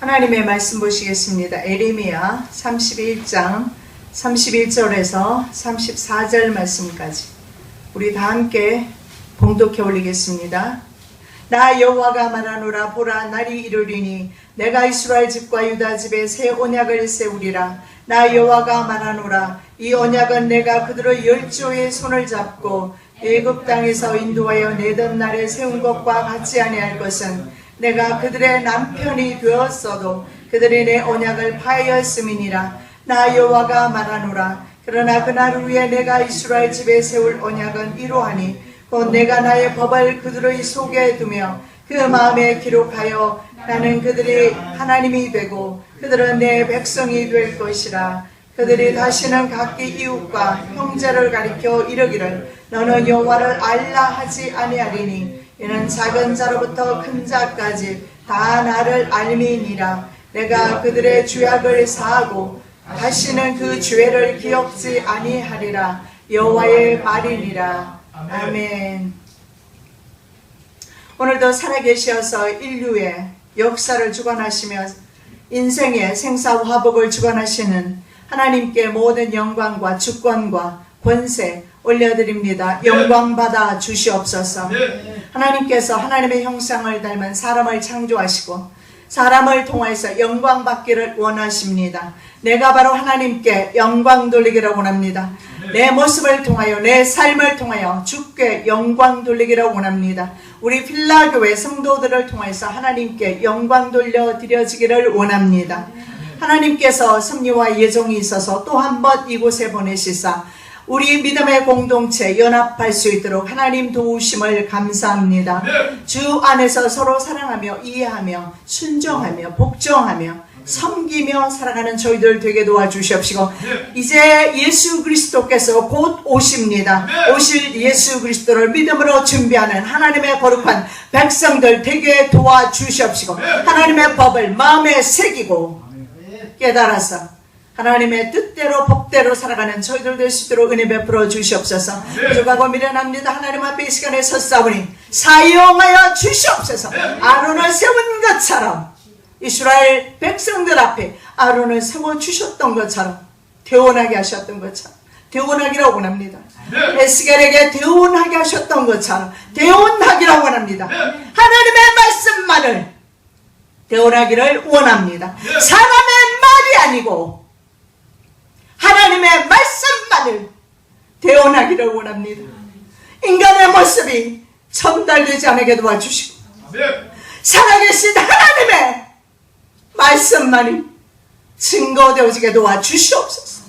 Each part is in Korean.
하나님의 말씀 보시겠습니다. 에레미야 31장 31절에서 34절 말씀까지 우리 다 함께 봉독해 올리겠습니다. 나 여호와가 말하노라. 보라, 날이 이르리니 내가 이스라엘 집과 유다 집에 새 언약을 세우리라. 나 여호와가 말하노라. 이 언약은 내가 그들의 열조의 손을 잡고 애굽 땅에서 인도하여 내던 날에 세운 것과 같지 아니할 것은 내가 그들의 남편이 되었어도 그들이 내 언약을 파하였음이니라. 나 여호와가 말하노라. 그러나 그날 후에 내가 이스라엘 집에 세울 언약은 이러하니 곧 내가 나의 법을 그들의 속에 두며 그 마음에 기록하여 나는 그들이 하나님이 되고 그들은 내 백성이 될 것이라. 그들이 다시는 각기 이웃과 형제를 가리켜 이르기를 너는 여호와를 알라 하지 아니하리니 이는 작은 자로부터 큰 자까지 다 나를 알미니라. 내가 그들의 죄악을 사하고 다시는 그 죄를 기억지 아니하리라. 여호와의 말이니라. 아멘. 오늘도 살아계셔서 인류의 역사를 주관하시며 인생의 생사화복을 주관하시는 하나님께 모든 영광과 주권과 권세 올려드립니다. 영광 받아 주시옵소서. 하나님께서 하나님의 형상을 닮은 사람을 창조하시고 사람을 통해서 영광 받기를 원하십니다. 내가 바로 하나님께 영광 돌리기를 원합니다. 내 모습을 통하여 내 삶을 통하여 주께 영광 돌리기를 원합니다. 우리 필라교회 성도들을 통해서 하나님께 영광 돌려드려지기를 원합니다. 하나님께서 섭리와 예정이 있어서 또 한 번 이곳에 보내시사 우리 믿음의 공동체 연합할 수 있도록 하나님 도우심을 감사합니다. 주 안에서 서로 사랑하며 이해하며 순종하며 복종하며 섬기며 살아가는 저희들 되게 도와주시옵시고 이제 예수 그리스도께서 곧 오십니다. 오실 예수 그리스도를 믿음으로 준비하는 하나님의 거룩한 백성들 되게 도와주시옵시고 하나님의 법을 마음에 새기고 깨달아서 하나님의 뜻대로 법대로 살아가는 저희들 될 수 있도록 은혜 베풀어 주시옵소서. 부족하고 미련합니다. 하나님 앞에 이 시간에 섰사오니 사용하여 주시옵소서. 아론을 세운 것처럼 이스라엘 백성들 앞에 아론을 세워주셨던 것처럼 대원하게 하셨던 것처럼 대원하기를 원합니다. 에스겔에게 대원하게 하셨던 것처럼 대원하기를 원합니다. 하나님의 말씀만을 대원하기를 원합니다. 사람의 말이 아니고 하나님의 말씀만을 대언하기를 원합니다. 인간의 모습이 전달되지 않게 도와주시고 살아계신 하나님의 말씀만이 증거되어지게 도와주시옵소서.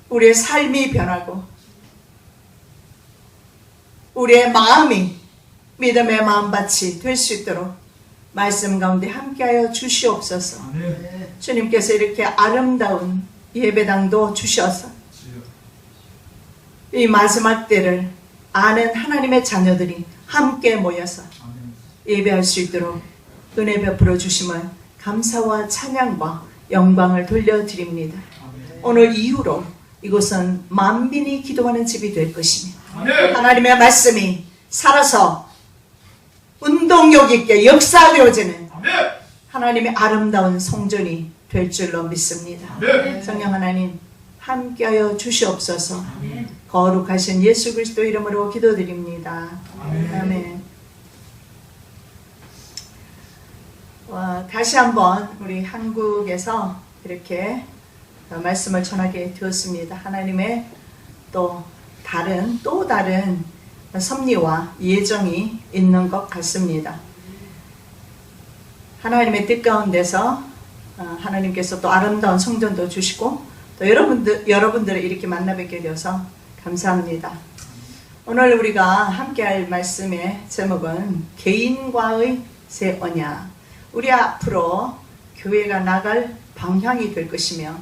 우리의 삶이 변하고 우리의 마음이 믿음의 마음밭이 될 수 있도록 말씀 가운데 함께하여 주시옵소서. 주님께서 이렇게 아름다운 예배당도 주셔서 이 마지막 때를 아는 하나님의 자녀들이 함께 모여서 예배할 수 있도록 은혜 베풀어 주심을 감사와 찬양과 영광을 돌려드립니다. 오늘 이후로 이곳은 만민이 기도하는 집이 될 것이며 하나님의 말씀이 살아서 운동력 있게 역사되어지는 하나님의 아름다운 성전이 될 줄로 믿습니다. 성령 하나님 함께하여 주시옵소서. 거룩하신 예수 그리스도 이름으로 기도드립니다. 아멘. 다시 한번 우리 한국에서 이렇게 말씀을 전하게 되었습니다. 하나님의 또 다른 섭리와 예정이 있는 것 같습니다. 하나님의 뜻 가운데서 하나님께서 또 아름다운 성전도 주시고 또 여러분들을 이렇게 만나뵙게 되어서 감사합니다. 오늘 우리가 함께할 말씀의 제목은 개인과의 새 언약. 우리 앞으로 교회가 나갈 방향이 될 것이며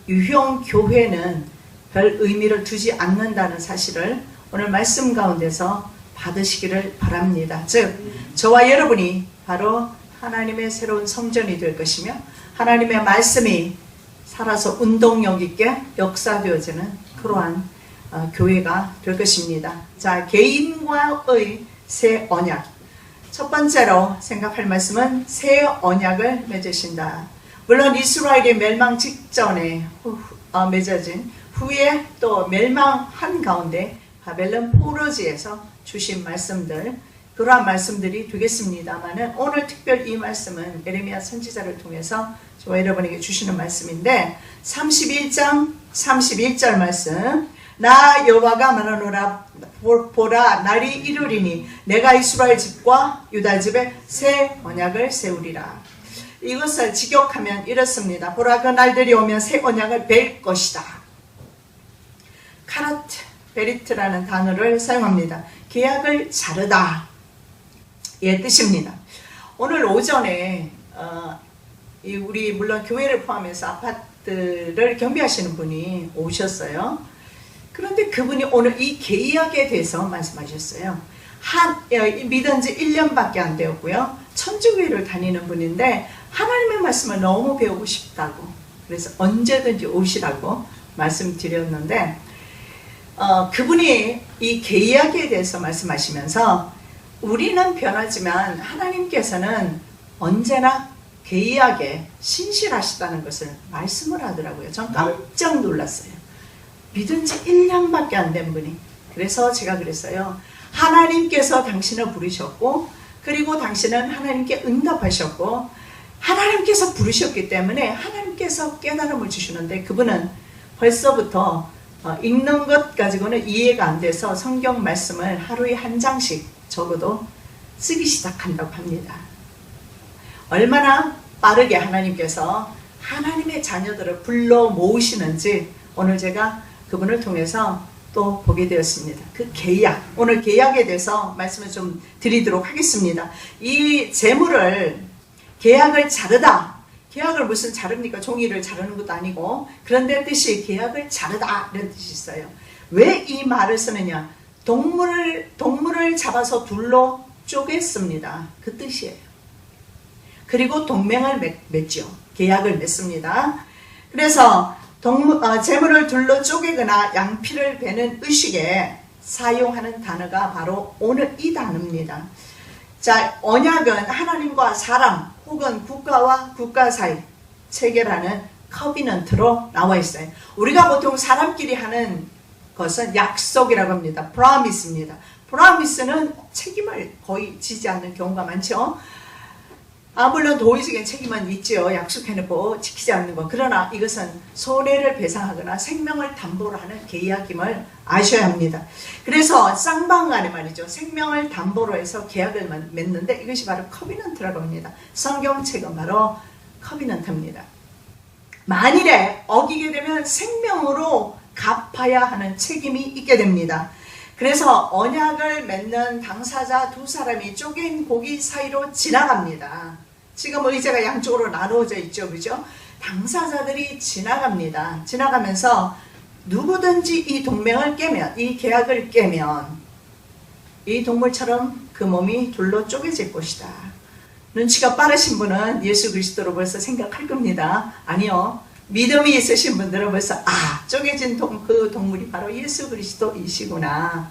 유형 교회는 별 의미를 두지 않는다는 사실을 오늘 말씀 가운데서 받으시기를 바랍니다. 즉 저와 여러분이 바로 하나님의 새로운 성전이 될 것이며 하나님의 말씀이 살아서 운동력 있게 역사되어지는 그러한 교회가 될 것입니다. 자, 개인과의 새 언약. 첫 번째로 생각할 말씀은 새 언약을 맺으신다. 물론 이스라엘이 멸망 직전에 맺어진 후에 또 멸망한 가운데 바벨론 포로지에서 주신 말씀들, 그러한 말씀들이 되겠습니다만은 오늘 특별 이 말씀은 예레미야 선지자를 통해서 저와 여러분에게 주시는 말씀인데 31장 31절 말씀, 나 여호와가 말하노라 보라 날이 이르리니 내가 이스라엘 집과 유다 집에 새 언약을 세우리라. 이것을 직역하면 이렇습니다. 보라 그 날들이 오면 새 언약을 뵐 것이다. 카라트 베리트라는 단어를 사용합니다. 계약을 자르다 의 뜻입니다. 오늘 오전에 우리 물론 교회를 포함해서 아파트를 경비하시는 분이 오셨어요. 그런데 그분이 오늘 이 계약에 대해서 말씀하셨어요. 믿은 지 1년밖에 안 되었고요. 천주교회를 다니는 분인데 하나님의 말씀을 너무 배우고 싶다고, 그래서 언제든지 오시라고 말씀드렸는데 그분이 이 계약에 대해서 말씀하시면서 우리는 변하지만 하나님께서는 언제나 계약에 신실하시다는 것을 말씀을 하더라고요. 전 깜짝 놀랐어요. 믿은 지 1년밖에 안 된 분이. 그래서 제가 그랬어요. 하나님께서 당신을 부르셨고, 그리고 당신은 하나님께 응답하셨고, 하나님께서 부르셨기 때문에 하나님께서 깨달음을 주시는데 그분은 벌써부터 읽는 것 가지고는 이해가 안 돼서 성경 말씀을 하루에 한 장씩 적어도 쓰기 시작한다고 합니다. 얼마나 빠르게 하나님께서 하나님의 자녀들을 불러 모으시는지 오늘 제가 그분을 통해서 또 보게 되었습니다. 그 계약, 오늘 계약에 대해서 말씀을 좀 드리도록 하겠습니다. 이 재물을 계약을 자르다. 계약을 무슨 자릅니까? 종이를 자르는 것도 아니고, 그런데 뜻이 계약을 자르다 이런 뜻이 있어요. 왜 이 말을 쓰느냐? 동물을 잡아서 둘로 쪼갰습니다. 그 뜻이에요. 그리고 동맹을 맺죠. 계약을 맺습니다. 그래서 재물을 둘로 쪼개거나 양피를 베는 의식에 사용하는 단어가 바로 오늘 이 단어입니다. 자, 언약은 하나님과 사람 혹은 국가와 국가 사이 체결하는 커비넌트로 나와 있어요. 우리가 보통 사람끼리 하는 것은 약속이라고 합니다. promise입니다. promise는 책임을 거의 지지 않는 경우가 많죠. 물론 도의적인 책임은 있죠. 약속해놓고 지키지 않는 것. 그러나 이것은 손해를 배상하거나 생명을 담보로 하는 계약임을 아셔야 합니다. 그래서 쌍방간에 말이죠. 생명을 담보로 해서 계약을 맺는데 이것이 바로 커비넌트라고 합니다. 성경책은 바로 커비넌트입니다. 만일에 어기게 되면 생명으로 갚아야 하는 책임이 있게 됩니다. 그래서 언약을 맺는 당사자 두 사람이 쪼갠 고기 사이로 지나갑니다. 지금 의자가 양쪽으로 나누어져 있죠. 그죠? 당사자들이 지나갑니다. 지나가면서 누구든지 이 동맹을 깨면, 이 계약을 깨면 이 동물처럼 그 몸이 둘로 쪼개질 것이다. 눈치가 빠르신 분은 예수 그리스도로 벌써 생각할 겁니다. 아니요. 믿음이 있으신 분들은 벌써 쪼개진 그 동물이 바로 예수 그리스도이시구나.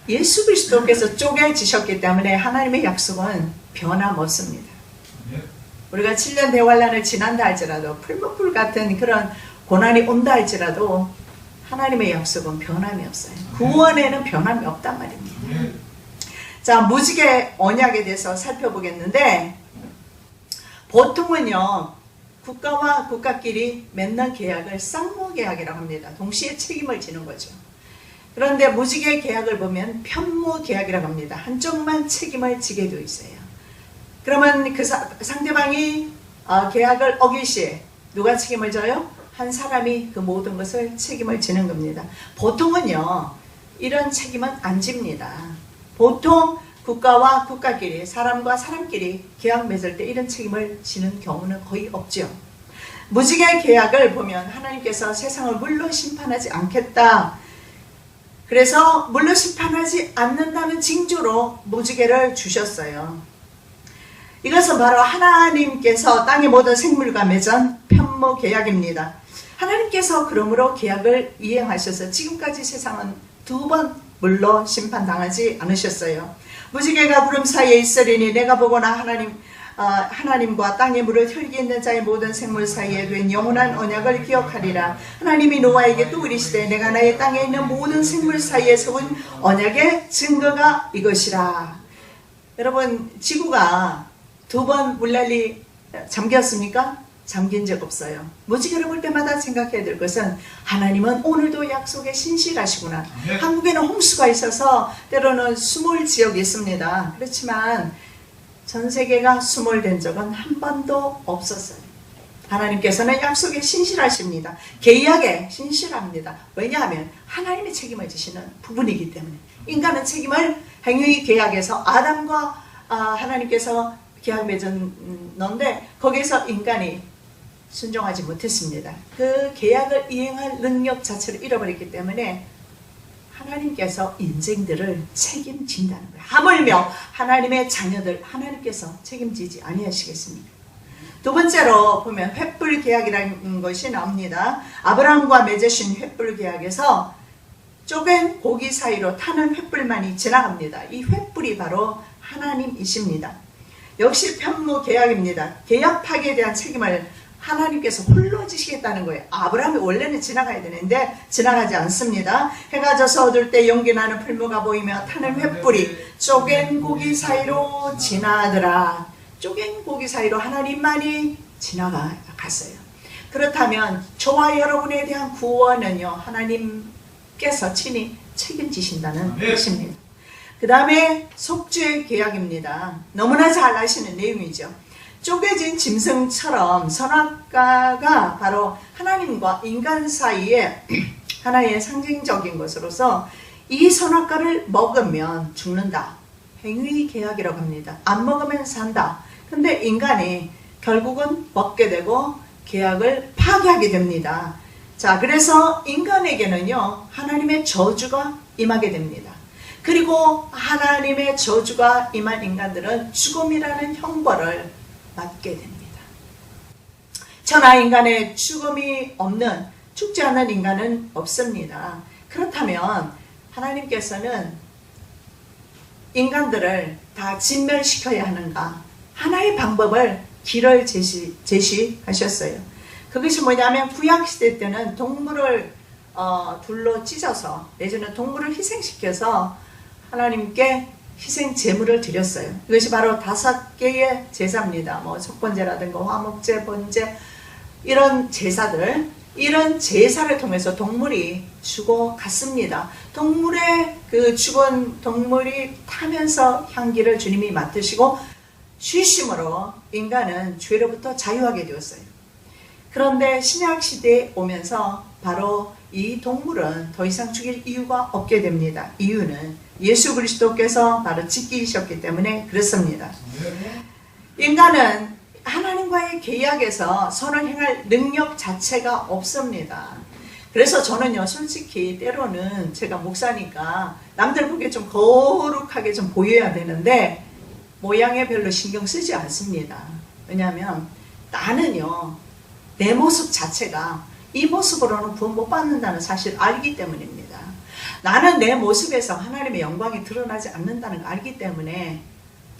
예수 그리스도께서 쪼개지셨기 때문에 하나님의 약속은 변함없습니다. 우리가 7년 대환란을 지난다 할지라도 풀무불 같은 그런 고난이 온다 할지라도 하나님의 약속은 변함이 없어요. 구원에는 변함이 없단 말입니다. 자, 무지개 언약에 대해서 살펴보겠는데 보통은요 국가와 국가끼리 맺는 계약을 쌍무계약이라고 합니다. 동시에 책임을 지는 거죠. 그런데 무지개 계약을 보면 편무계약이라고 합니다. 한쪽만 책임을 지게 되어 있어요. 그러면 그 상대방이 계약을 어길 시에 누가 책임을 져요? 한 사람이 그 모든 것을 책임을 지는 겁니다. 보통은요 이런 책임은 안 집니다. 보통 국가와 국가끼리, 사람과 사람끼리 계약 맺을 때 이런 책임을 지는 경우는 거의 없죠. 무지개 계약을 보면 하나님께서 세상을 물로 심판하지 않겠다. 그래서 물로 심판하지 않는다는 징조로 무지개를 주셨어요. 이것은 바로 하나님께서 땅의 모든 생물과 맺은 편무 계약입니다. 하나님께서 그러므로 계약을 이행하셔서 지금까지 세상은 2번 물로 심판당하지 않으셨어요. 무지개가 구름 사이에 있으리니 내가 보거나 하나님과 땅에 물을 혈기 있는 자의 모든 생물 사이에 된 영원한 언약을 기억하리라. 하나님이 노아에게 또 이르시되 내가 나의 땅에 있는 모든 생물 사이에 세운 언약의 증거가 이것이라. 여러분, 지구가 2번 물난리 잠겼습니까? 잠긴 적 없어요. 무지개를 볼 때마다 생각해야 될 것은 하나님은 오늘도 약속에 신실하시구나. 네. 한국에는 홍수가 있어서 때로는 수몰 지역이 있습니다. 그렇지만 전 세계가 수몰된 적은 한 번도 없었어요. 하나님께서는 약속에 신실하십니다. 계약에 신실합니다. 왜냐하면 하나님의 책임을 지시는 부분이기 때문에. 인간은 책임을 행위 계약에서 아담과 하나님께서 계약 맺었는데 거기에서 인간이 순종하지 못했습니다. 그 계약을 이행할 능력 자체를 잃어버렸기 때문에 하나님께서 인생들을 책임진다는 거예요. 하물며 하나님의 자녀들 하나님께서 책임지지 아니하시겠습니까? 두 번째로 보면 횃불 계약이라는 것이 나옵니다. 아브라함과 맺으신 횃불 계약에서 쪼갠 고기 사이로 타는 횃불만이 지나갑니다. 이 횃불이 바로 하나님이십니다. 역시 편무 계약입니다. 계약 파기에 대한 책임을 하나님께서 홀로 지시겠다는 거예요. 아브라함이 원래는 지나가야 되는데 지나가지 않습니다. 해가 져서 어두울 때 연기 나는 풀무가 보이며 타는 횃불이 쪼갠 고기 사이로 지나더라. 쪼갠 고기 사이로 하나님만이 지나갔어요. 그렇다면 저와 여러분에 대한 구원은요, 하나님께서 친히 책임지신다는 것입니다. 그 다음에 속죄 계약입니다. 너무나 잘 아시는 내용이죠. 쪼개진 짐승처럼 선악과가 바로 하나님과 인간 사이에 하나의 상징적인 것으로서 이 선악과를 먹으면 죽는다. 행위 계약이라고 합니다. 안 먹으면 산다. 근데 인간이 결국은 먹게 되고 계약을 파괴하게 됩니다. 자, 그래서 인간에게는요, 하나님의 저주가 임하게 됩니다. 그리고 하나님의 저주가 임한 인간들은 죽음이라는 형벌을 맞게 됩니다. 천하 인간의 죽음이 없는, 죽지 않는 인간은 없습니다. 그렇다면 하나님께서는 인간들을 다 진멸시켜야 하는가? 하나의 방법을 길을 제시하셨어요. 그것이 뭐냐면 구약시대 때는 동물을 둘로 찢어서 내지는 동물을 희생시켜서 하나님께 희생 제물을 드렸어요. 이것이 바로 5개의 제사입니다. 뭐 속번제라든가 화목제, 번제, 이런 제사들, 이런 제사를 통해서 동물이 죽어갔습니다. 동물의 그 죽은 동물이 타면서 향기를 주님이 맡으시고 쉬심으로 인간은 죄로부터 자유하게 되었어요. 그런데 신약 시대에 오면서 바로 이 동물은 더 이상 죽일 이유가 없게 됩니다. 이유는 예수 그리스도께서 바로 지키셨기 때문에 그렇습니다. 인간은 하나님과의 계약에서 선을 행할 능력 자체가 없습니다. 그래서 저는요, 솔직히 때로는 제가 목사니까 남들 보기에 좀 거룩하게 좀 보여야 되는데 모양에 별로 신경 쓰지 않습니다. 왜냐하면 나는요, 내 모습 자체가 이 모습으로는 구원 못 받는다는 사실을 알기 때문입니다. 나는 내 모습에서 하나님의 영광이 드러나지 않는다는 걸 알기 때문에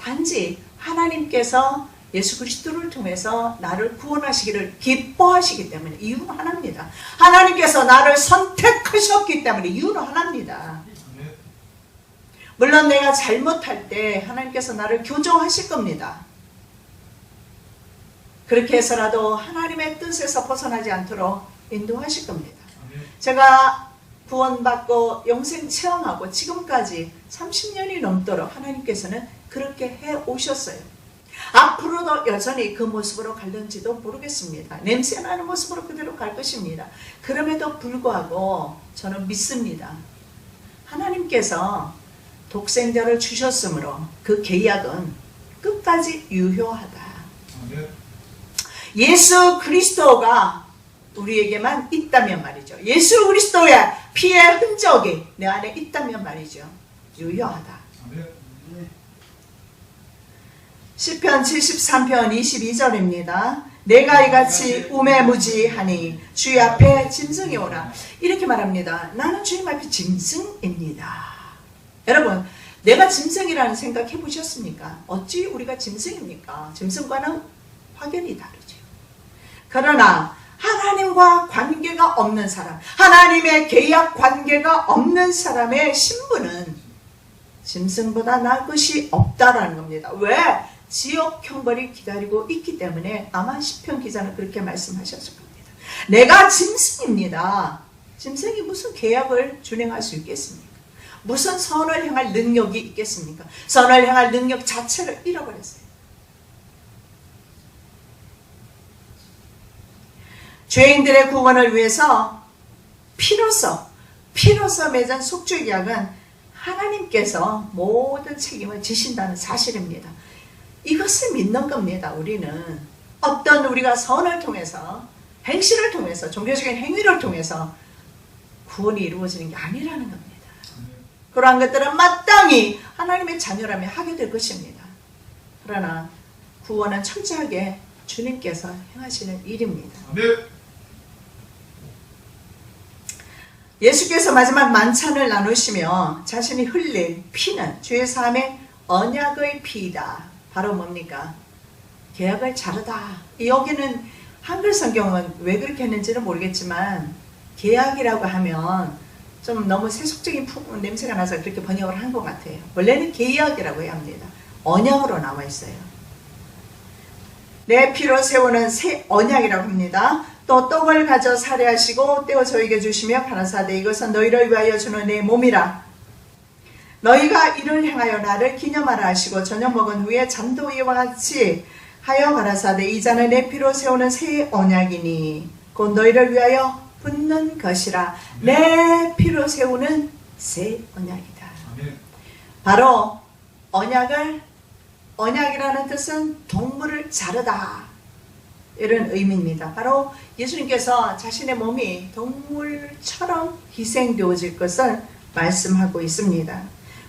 단지 하나님께서 예수 그리스도를 통해서 나를 구원하시기를 기뻐하시기 때문에 이유는 하나입니다. 하나님께서 나를 선택하셨기 때문에 이유는 하나입니다. 물론 내가 잘못할 때 하나님께서 나를 교정하실 겁니다. 그렇게 해서라도 하나님의 뜻에서 벗어나지 않도록 인도하실 겁니다. 제가 구원받고 영생 체험하고 지금까지 30년이 넘도록 하나님께서는 그렇게 해 오셨어요. 앞으로도 여전히 그 모습으로 갈는지도 모르겠습니다. 냄새나는 모습으로 그대로 갈 것입니다. 그럼에도 불구하고 저는 믿습니다. 하나님께서 독생자를 주셨으므로 그 계약은 끝까지 유효하다. 예수 그리스도가 우리에게만 있다면 말이죠. 예수 그리스도의 피의 흔적이 내 안에 있다면 말이죠. 유효하다. 시편 73편 22절입니다. 내가 이같이 우매무지하니 주의 앞에 짐승이 오라. 이렇게 말합니다. 나는 주님 앞에 짐승입니다. 여러분, 내가 짐승이라는 생각 해보셨습니까? 어찌 우리가 짐승입니까? 짐승과는 확연히 다르죠. 그러나 하나님과 관계가 없는 사람, 하나님의 계약 관계가 없는 사람의 신분은 짐승보다 나을 것이 없다라는 겁니다. 왜? 지옥 형벌이 기다리고 있기 때문에 아마 시편 기자는 그렇게 말씀하셨을 겁니다. 내가 짐승입니다. 짐승이 무슨 계약을 준행할 수 있겠습니까? 무슨 선을 행할 능력이 있겠습니까? 선을 행할 능력 자체를 잃어버렸어요. 죄인들의 구원을 위해서 피로써 맺은 속죄 계약은 하나님께서 모든 책임을 지신다는 사실입니다. 이것을 믿는 겁니다. 우리는 어떤 우리가 선을 통해서 행실을 통해서 종교적인 행위를 통해서 구원이 이루어지는 게 아니라는 겁니다. 그러한 것들은 마땅히 하나님의 자녀라면 하게 될 것입니다. 그러나 구원은 철저하게 주님께서 행하시는 일입니다. 예수께서 마지막 만찬을 나누시며 자신이 흘린 피는 주의 삶의 언약의 피이다. 바로 뭡니까? 계약을 자르다. 여기는 한글 성경은 왜 그렇게 했는지는 모르겠지만 계약이라고 하면 좀 너무 세속적인 냄새가 나서 그렇게 번역을 한 것 같아요. 원래는 계약이라고 해야 합니다. 언약으로 나와 있어요. 내 피로 세우는 새 언약이라고 합니다. 또 떡을 가져 살해하시고 떼어 저에게 주시며 가라사대 이것은 너희를 위하여 주는 내 몸이라. 너희가 이를 행하여 나를 기념하라 하시고 저녁 먹은 후에 잔도 이와 같이 하여 가라사대 이 잔은 내 피로 세우는 새 언약이니 곧 너희를 위하여 붓는 것이라. 내 피로 세우는 새 언약이다. 바로 언약이라는 뜻은 동물을 자르다 이런 의미입니다. 바로 예수님께서 자신의 몸이 동물처럼 희생되어질 것을 말씀하고 있습니다.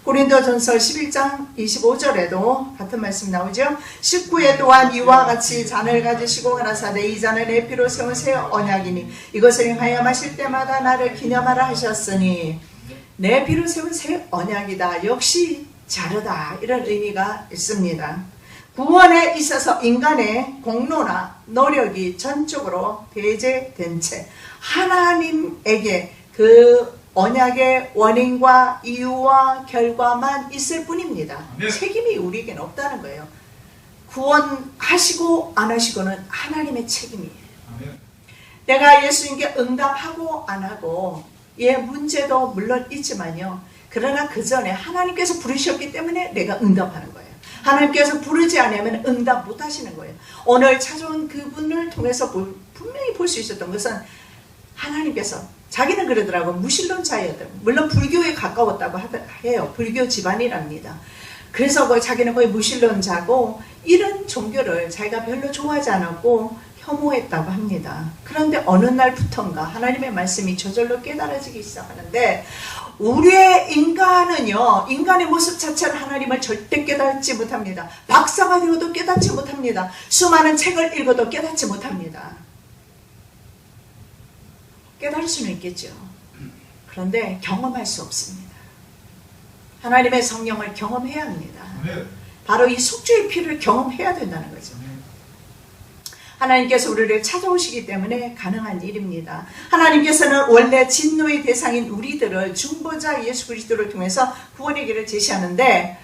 고린도전서 11장 25절에도 같은 말씀이 나오죠. 19에 또한 이와 같이 잔을 가지시고 가라사대 이 잔은 내 피로 세운 새 언약이니 이것을 행하여 마실 때마다 나를 기념하라 하셨으니 내 피로 세운 새 언약이다. 역시 자르다 이런 의미가 있습니다. 구원에 있어서 인간의 공로나 노력이 전적으로 배제된 채 하나님에게 그 언약의 원인과 이유와 결과만 있을 뿐입니다. 책임이 우리에게는 없다는 거예요. 구원하시고 안 하시고는 하나님의 책임이에요. 내가 예수님께 응답하고 안 하고 문제도 물론 있지만요. 그러나 그 전에 하나님께서 부르셨기 때문에 내가 응답하는 거예요. 하나님께서 부르지 않으면 응답 못 하시는 거예요. 오늘 찾아온 그분을 통해서 분명히 볼 수 있었던 것은 하나님께서 자기는 그러더라고 무신론자였대요. 물론 불교에 가까웠다고 해요. 불교 집안이랍니다. 그래서 자기는 거의 무신론자고 이런 종교를 자기가 별로 좋아하지 않았고 혐오했다고 합니다. 그런데 어느 날부턴가 하나님의 말씀이 저절로 깨달아지기 시작하는데 우리의 인간은요, 인간의 모습 자체는 하나님을 절대 깨닫지 못합니다. 박사가 되어도 깨닫지 못합니다. 수많은 책을 읽어도 깨닫지 못합니다. 깨달을 수는 있겠죠. 그런데 경험할 수 없습니다. 하나님의 성령을 경험해야 합니다. 바로 이 속죄의 피를 경험해야 된다는 거죠. 하나님께서 우리를 찾아오시기 때문에 가능한 일입니다. 하나님께서는 원래 진노의 대상인 우리들을 중보자 예수 그리스도를 통해서 구원의 길을 제시하셨는데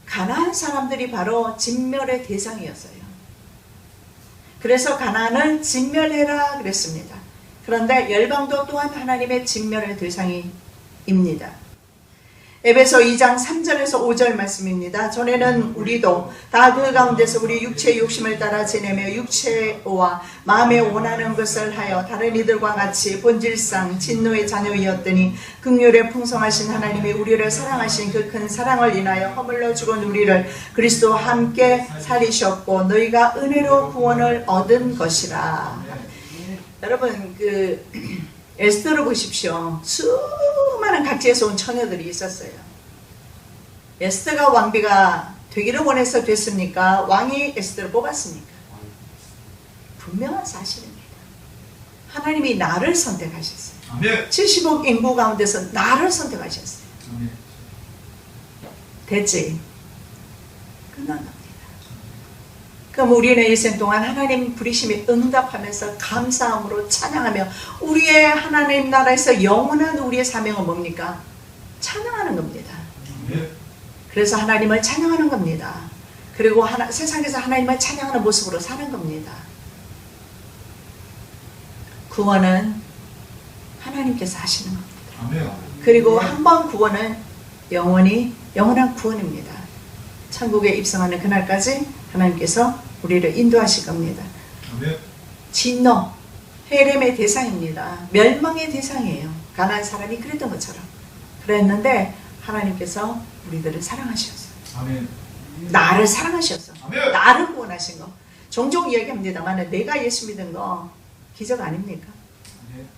가나안 사람들이 바로 진멸의 대상이었어요. 그래서 가나안을 진멸해라 그랬습니다. 그런데 열방도 또한 하나님의 진멸의 대상입니다. 에베소 2장 3절에서 5절 말씀입니다. 전에는 우리도 다 그 가운데서 우리 육체의 욕심을 따라 지내며 육체와 마음에 원하는 것을 하여 다른 이들과 같이 본질상 진노의 자녀이었더니 긍휼에 풍성하신 하나님이 우리를 사랑하신 그 큰 사랑을 인하여 허물러 죽은 우리를 그리스도와 함께 살리셨고 너희가 은혜로 구원을 얻은 것이라. 여러분 에스더를 보십시오. 수많은 각지에서 온 처녀들이 있었어요. 에스더가 왕비가 되기를 원해서 됐습니까? 왕이 에스더를 뽑았습니까? 분명한 사실입니다. 하나님이 나를 선택하셨어요. 70억 인구 가운데서 나를 선택하셨어요. 아멘. 됐지? 끝난 겁니다. 그럼 우리는 일생 동안 하나님 부르심에 응답하면서 감사함으로 찬양하며 우리의 하나님 나라에서 영원한 우리의 사명은 뭡니까? 찬양하는 겁니다. 아멘. 그래서 하나님을 찬양하는 겁니다. 그리고 세상에서 하나님을 찬양하는 모습으로 사는 겁니다. 구원은 하나님께서 하시는 겁니다. 아멘. 그리고 한 번 구원은 영원한 구원입니다. 천국에 입성하는 그날까지 하나님께서 우리를 인도하실 겁니다. 아멘. 진노, 헤렘의 대상입니다. 멸망의 대상이에요. 가난한 사람이 그랬던 것처럼. 그랬는데 하나님께서 우리들을 사랑하셨어요. 아멘. 나를 사랑하셨어. 아멘. 나를 구원하신 거. 종종 이야기합니다만 내가 예수 믿은 거 기적 아닙니까? 아멘.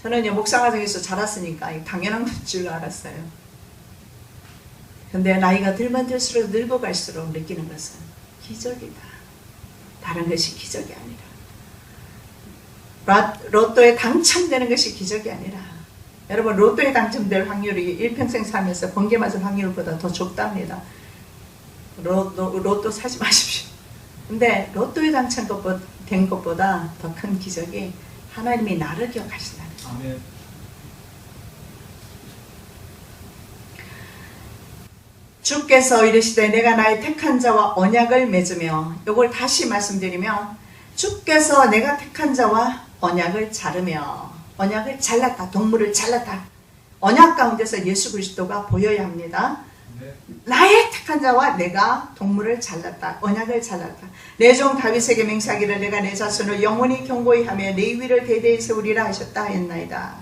저는 목사과정에서 자랐으니까 당연한 건 줄 알았어요. 근데 나이가 들면 들수록 늙어갈수록 느끼는 것은 기적이다. 다른 것이 기적이 아니라 로또에 당첨되는 것이 기적이 아니라 여러분 로또에 당첨될 확률이 일평생 살면서 번개 맞을 확률보다 더 적답니다. 로또 사지 마십시오. 근데 로또에 당첨된 것보다 더 큰 기적이 하나님이 나를 기억하신다는 거예요. 아멘. 주께서 이르시되 내가 나의 택한 자와 언약을 맺으며, 이걸 다시 말씀드리면 주께서 내가 택한 자와 언약을 자르며, 언약을 잘랐다, 동물을 잘랐다. 언약 가운데서 예수 그리스도가 보여야 합니다. 네. 나의 택한 자와 내가 동물을 잘랐다, 언약을 잘랐다. 내 종 다윗에게 맹세하기를 내가 내 자손을 영원히 경고히 하며 내 위를 대대히 세우리라 하셨다 했나이다.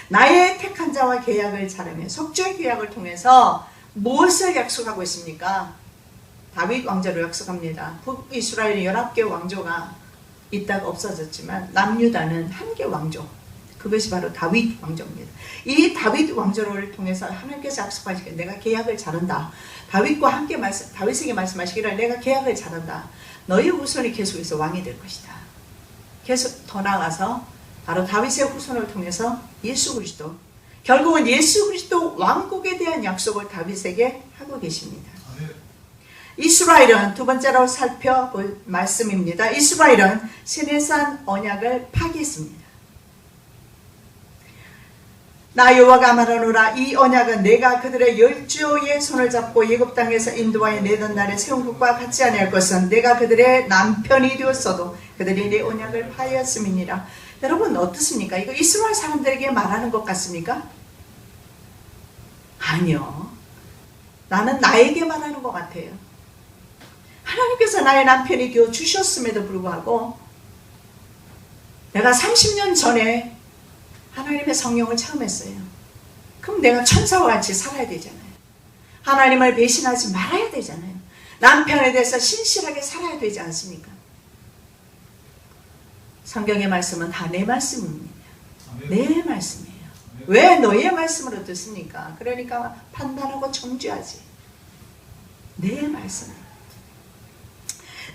나의 택한 자와 계약을 자르며, 속죄의 계약을 통해서 무엇을 약속하고 있습니까? 다윗 왕조를 약속합니다. 북이스라엘의 11개 왕조가 있다가 없어졌지만 남유다는 한 개 왕조, 그것이 바로 다윗 왕조입니다. 이 다윗 왕조를 통해서 하나님께서 약속하시기를 내가 계약을 자른다. 다윗과 함께 다윗에게 말씀하시기를 내가 계약을 자른다. 너희 후손이 계속해서 왕이 될 것이다. 계속 더 나아가서 바로 다윗의 후손을 통해서 예수 그리스도, 결국은 예수 그리스도 왕국에 대한 약속을 다윗에게 하고 계십니다. 이스라엘은 두 번째로 살펴볼 말씀입니다. 이스라엘은 시내산 언약을 파기했습니다. 나 여호와가 말하노라, 이 언약은 내가 그들의 열조의 손을 잡고 애굽 땅에서 인도하여 내던 날에 세운 것과 같지 아니할 것은 내가 그들의 남편이 되었어도 그들이 내 언약을 파하였음이니라. 여러분 어떻습니까? 이거 이스라엘 사람들에게 말하는 것 같습니까? 아니요. 나는 나에게 말하는 것 같아요. 하나님께서 나의 남편이 되어 주셨음에도 불구하고 내가 30년 전에 하나님의 성령을 처음 했어요. 그럼 내가 천사와 같이 살아야 되잖아요. 하나님을 배신하지 말아야 되잖아요. 남편에 대해서 신실하게 살아야 되지 않습니까? 성경의 말씀은 다 내 말씀입니다. 내 말씀이에요. 왜 너의 말씀으로 듣습니까? 그러니까 판단하고 정죄하지. 내 말씀.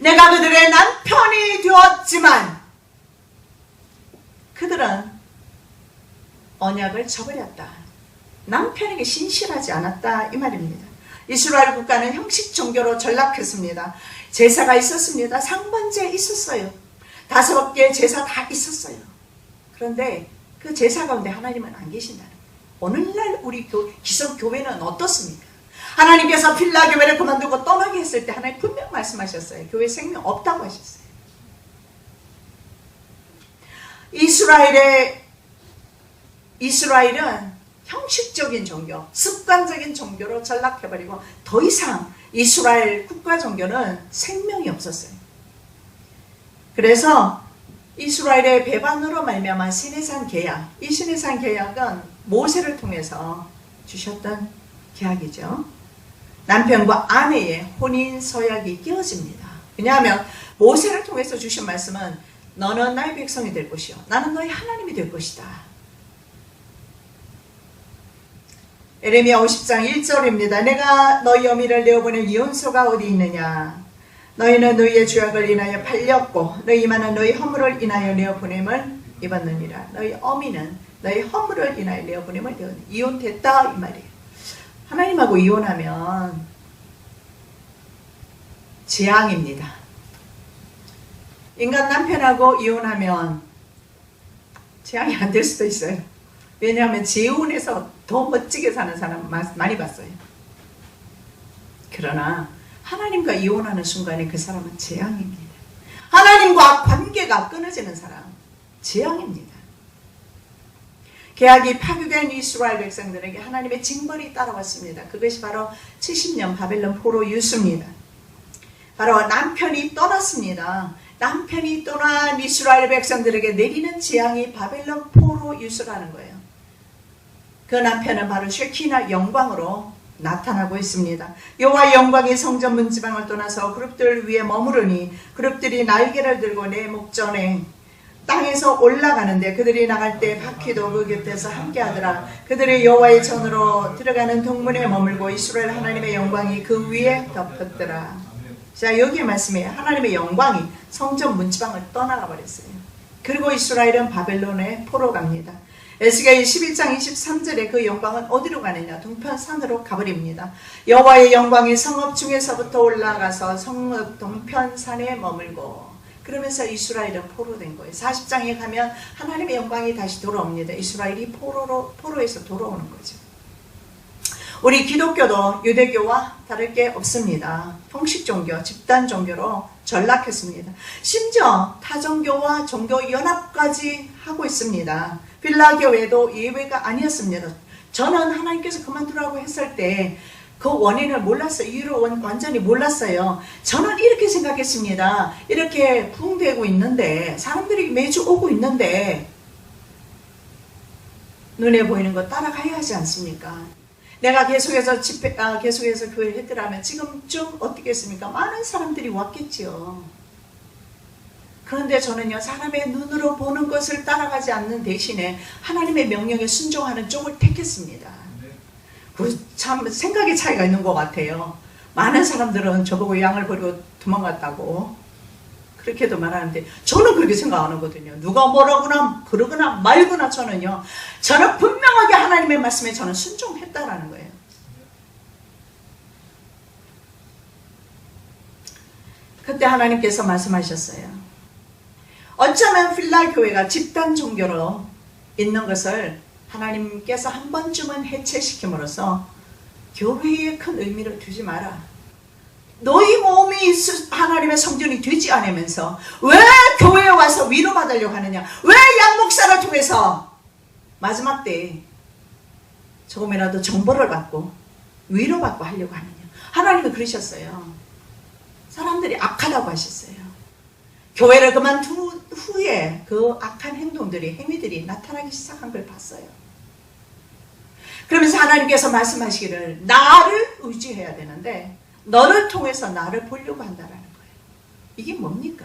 내가 그들의 남편이 되었지만 그들은 언약을 저버렸다. 남편에게 신실하지 않았다, 이 말입니다. 이스라엘 국가는 형식 종교로 전락했습니다. 제사가 있었습니다. 상번제 있었어요. 5개의 제사 다 있었어요. 그런데 그 제사 가운데 하나님은 안 계신다는 거예요. 오늘날 우리 기성교회는 어떻습니까? 하나님께서 필라 교회를 그만두고 떠나게 했을 때 하나님 분명 말씀하셨어요. 교회 생명 없다고 하셨어요. 이스라엘은 형식적인 종교, 습관적인 종교로 전락해버리고 더 이상 이스라엘 국가 종교는 생명이 없었어요. 그래서 이스라엘의 배반으로 말미암아 시내산 계약, 이 시내산 계약은 모세를 통해서 주셨던 계약이죠. 남편과 아내의 혼인 서약이 끼워집니다. 왜냐하면 모세를 통해서 주신 말씀은 너는 나의 백성이 될 것이요 나는 너의 하나님이 될 것이다. 에레미야 50장 1절입니다. 내가 너희 어미를 내어보낸 이혼소가 어디 있느냐? 너희는 너희의 죄악을 인하여 팔렸고 너희만은 너희 허물을 인하여 내어보냄을 입었느니라. 너희 어미는 너희 허물을 인하여 내어보냄을 되었니. 이혼됐다 이 말이에요. 하나님하고 이혼하면 재앙입니다. 인간 남편하고 이혼하면 재앙이 안 될 수도 있어요. 왜냐하면 재혼해서 더 멋지게 사는 사람 많이 봤어요. 그러나 하나님과 이혼하는 순간에 그 사람은 재앙입니다. 하나님과 관계가 끊어지는 사람 재앙입니다. 계약이 파괴된 이스라엘 백성들에게 하나님의 징벌이 따라왔습니다. 그것이 바로 70년 바벨론 포로 유수입니다. 바로 남편이 떠났습니다. 남편이 떠난 이스라엘 백성들에게 내리는 재앙이 바벨론 포로 유수라는 거예요. 그 남편은 바로 쉐키나 영광으로 나타나고 있습니다. 여호와의 영광이 성전 문지방을 떠나서 그룹들 위에 머무르니 그룹들이 날개를 들고 내 목전에 땅에서 올라가는데 그들이 나갈 때 바퀴도 그 곁에서 함께하더라. 그들이 여호와의 전으로 들어가는 동문에 머물고 이스라엘 하나님의 영광이 그 위에 덮었더라. 자, 여기에 말씀이에요. 하나님의 영광이 성전 문지방을 떠나가 버렸어요. 그리고 이스라엘은 바벨론에 포로 갑니다. 에스겔 11장 23절에 그 영광은 어디로 가느냐? 동편산으로 가버립니다. 여호와의 영광이 성읍 중에서부터 올라가서 성읍 동편산에 머물고 그러면서 이스라엘은 포로 된 거예요. 40장에 가면 하나님의 영광이 다시 돌아옵니다. 이스라엘이 포로에서 돌아오는 거죠. 우리 기독교도 유대교와 다를 게 없습니다. 형식 종교, 집단 종교로 전락했습니다. 심지어 타종교와 종교 연합까지 하고 있습니다. 빌라 교회도 예외가 아니었습니다. 저는 하나님께서 그만두라고 했을 때 그 원인을 몰랐어요. 이유를 완전히 몰랐어요. 저는 이렇게 생각했습니다. 이렇게 부흥되고 있는데 사람들이 매주 오고 있는데 눈에 보이는 거 따라가야 하지 않습니까? 내가 계속해서 계속해서 교회를 했더라면 지금쯤 어떻게 했습니까? 많은 사람들이 왔겠지요. 그런데 저는요, 사람의 눈으로 보는 것을 따라가지 않는 대신에 하나님의 명령에 순종하는 쪽을 택했습니다. 참 생각의 차이가 있는 것 같아요. 많은 사람들은 저보고 양을 버리고 도망갔다고 그렇게도 말하는데 저는 그렇게 생각 안 하거든요. 누가 뭐라거나 그러거나 말거나 저는 분명하게 하나님의 말씀에 저는 순종했다라는 거예요. 그때 하나님께서 말씀하셨어요. 어쩌면 필라 교회가 집단 종교로 있는 것을 하나님께서 한 번쯤은 해체시킴으로써 교회에 큰 의미를 두지 마라. 너희 몸이 하나님의 성전이 되지 않으면서 왜 교회에 와서 위로받으려고 하느냐? 왜 양목사를 통해서 마지막 때에 조금이라도 정보를 받고 위로받고 하려고 하느냐? 하나님은 그러셨어요. 사람들이 악하다고 하셨어요. 교회를 그만둔 후에 그 악한 행위들이 나타나기 시작한 걸 봤어요. 그러면서 하나님께서 말씀하시기를 나를 의지해야 되는데 너를 통해서 나를 보려고 한다라는 거예요. 이게 뭡니까?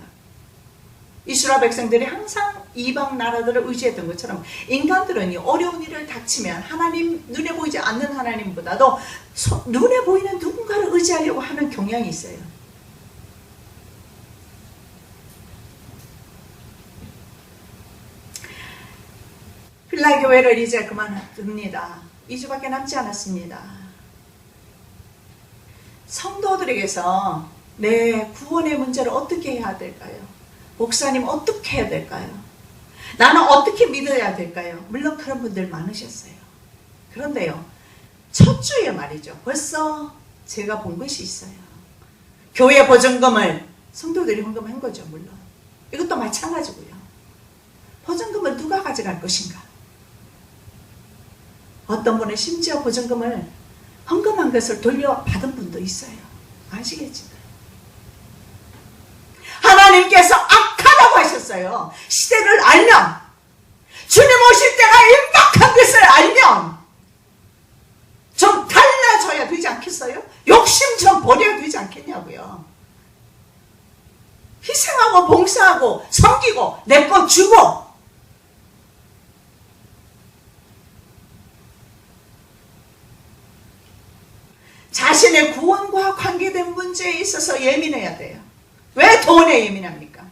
이스라엘 백성들이 항상 이방 나라들을 의지했던 것처럼 인간들은 어려운 일을 닥치면 하나님, 눈에 보이지 않는 하나님보다도 눈에 보이는 누군가를 의지하려고 하는 경향이 있어요. 필라 교회를 이제 그만둡니다. 2주밖에 남지 않았습니다. 성도들에게서 내 구원의 문제를 어떻게 해야 될까요? 목사님 어떻게 해야 될까요? 나는 어떻게 믿어야 될까요? 물론 그런 분들 많으셨어요. 그런데요, 첫 주에 말이죠. 벌써 제가 본 것이 있어요. 교회 보증금을 성도들이 헌금한 거죠. 물론 이것도 마찬가지고요. 보증금을 누가 가져갈 것인가? 어떤 분은 심지어 보증금을 헌금한 것을 돌려받은 분도 있어요. 아시겠지만 하나님께서 악하다고 하셨어요. 시대를 알면, 주님 오실 때가 임박한 것을 알면 좀 달라져야 되지 않겠어요? 욕심 좀 버려야 되지 않겠냐고요. 희생하고 봉사하고 섬기고 내 것 주고 자신의 구원과 관계된 문제에 있어서 예민해야 돼요. 왜 돈에 예민합니까?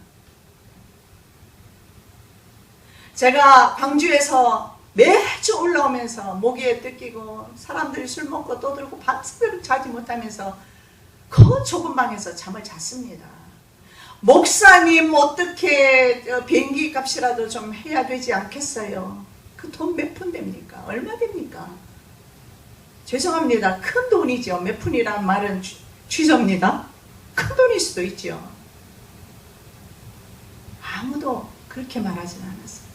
제가 광주에서 매주 올라오면서 모기에 뜯기고 사람들이 술 먹고 떠들고 밤새도록 자지 못하면서 그 좁은 방에서 잠을 잤습니다. 목사님 어떻게 비행기 값이라도 좀 해야 되지 않겠어요? 그 돈 몇 푼 됩니까? 얼마 됩니까? 죄송합니다. 큰 돈이죠. 몇 푼이란 말은 취소입니다. 큰 돈일 수도 있죠. 아무도 그렇게 말하진 않았어요.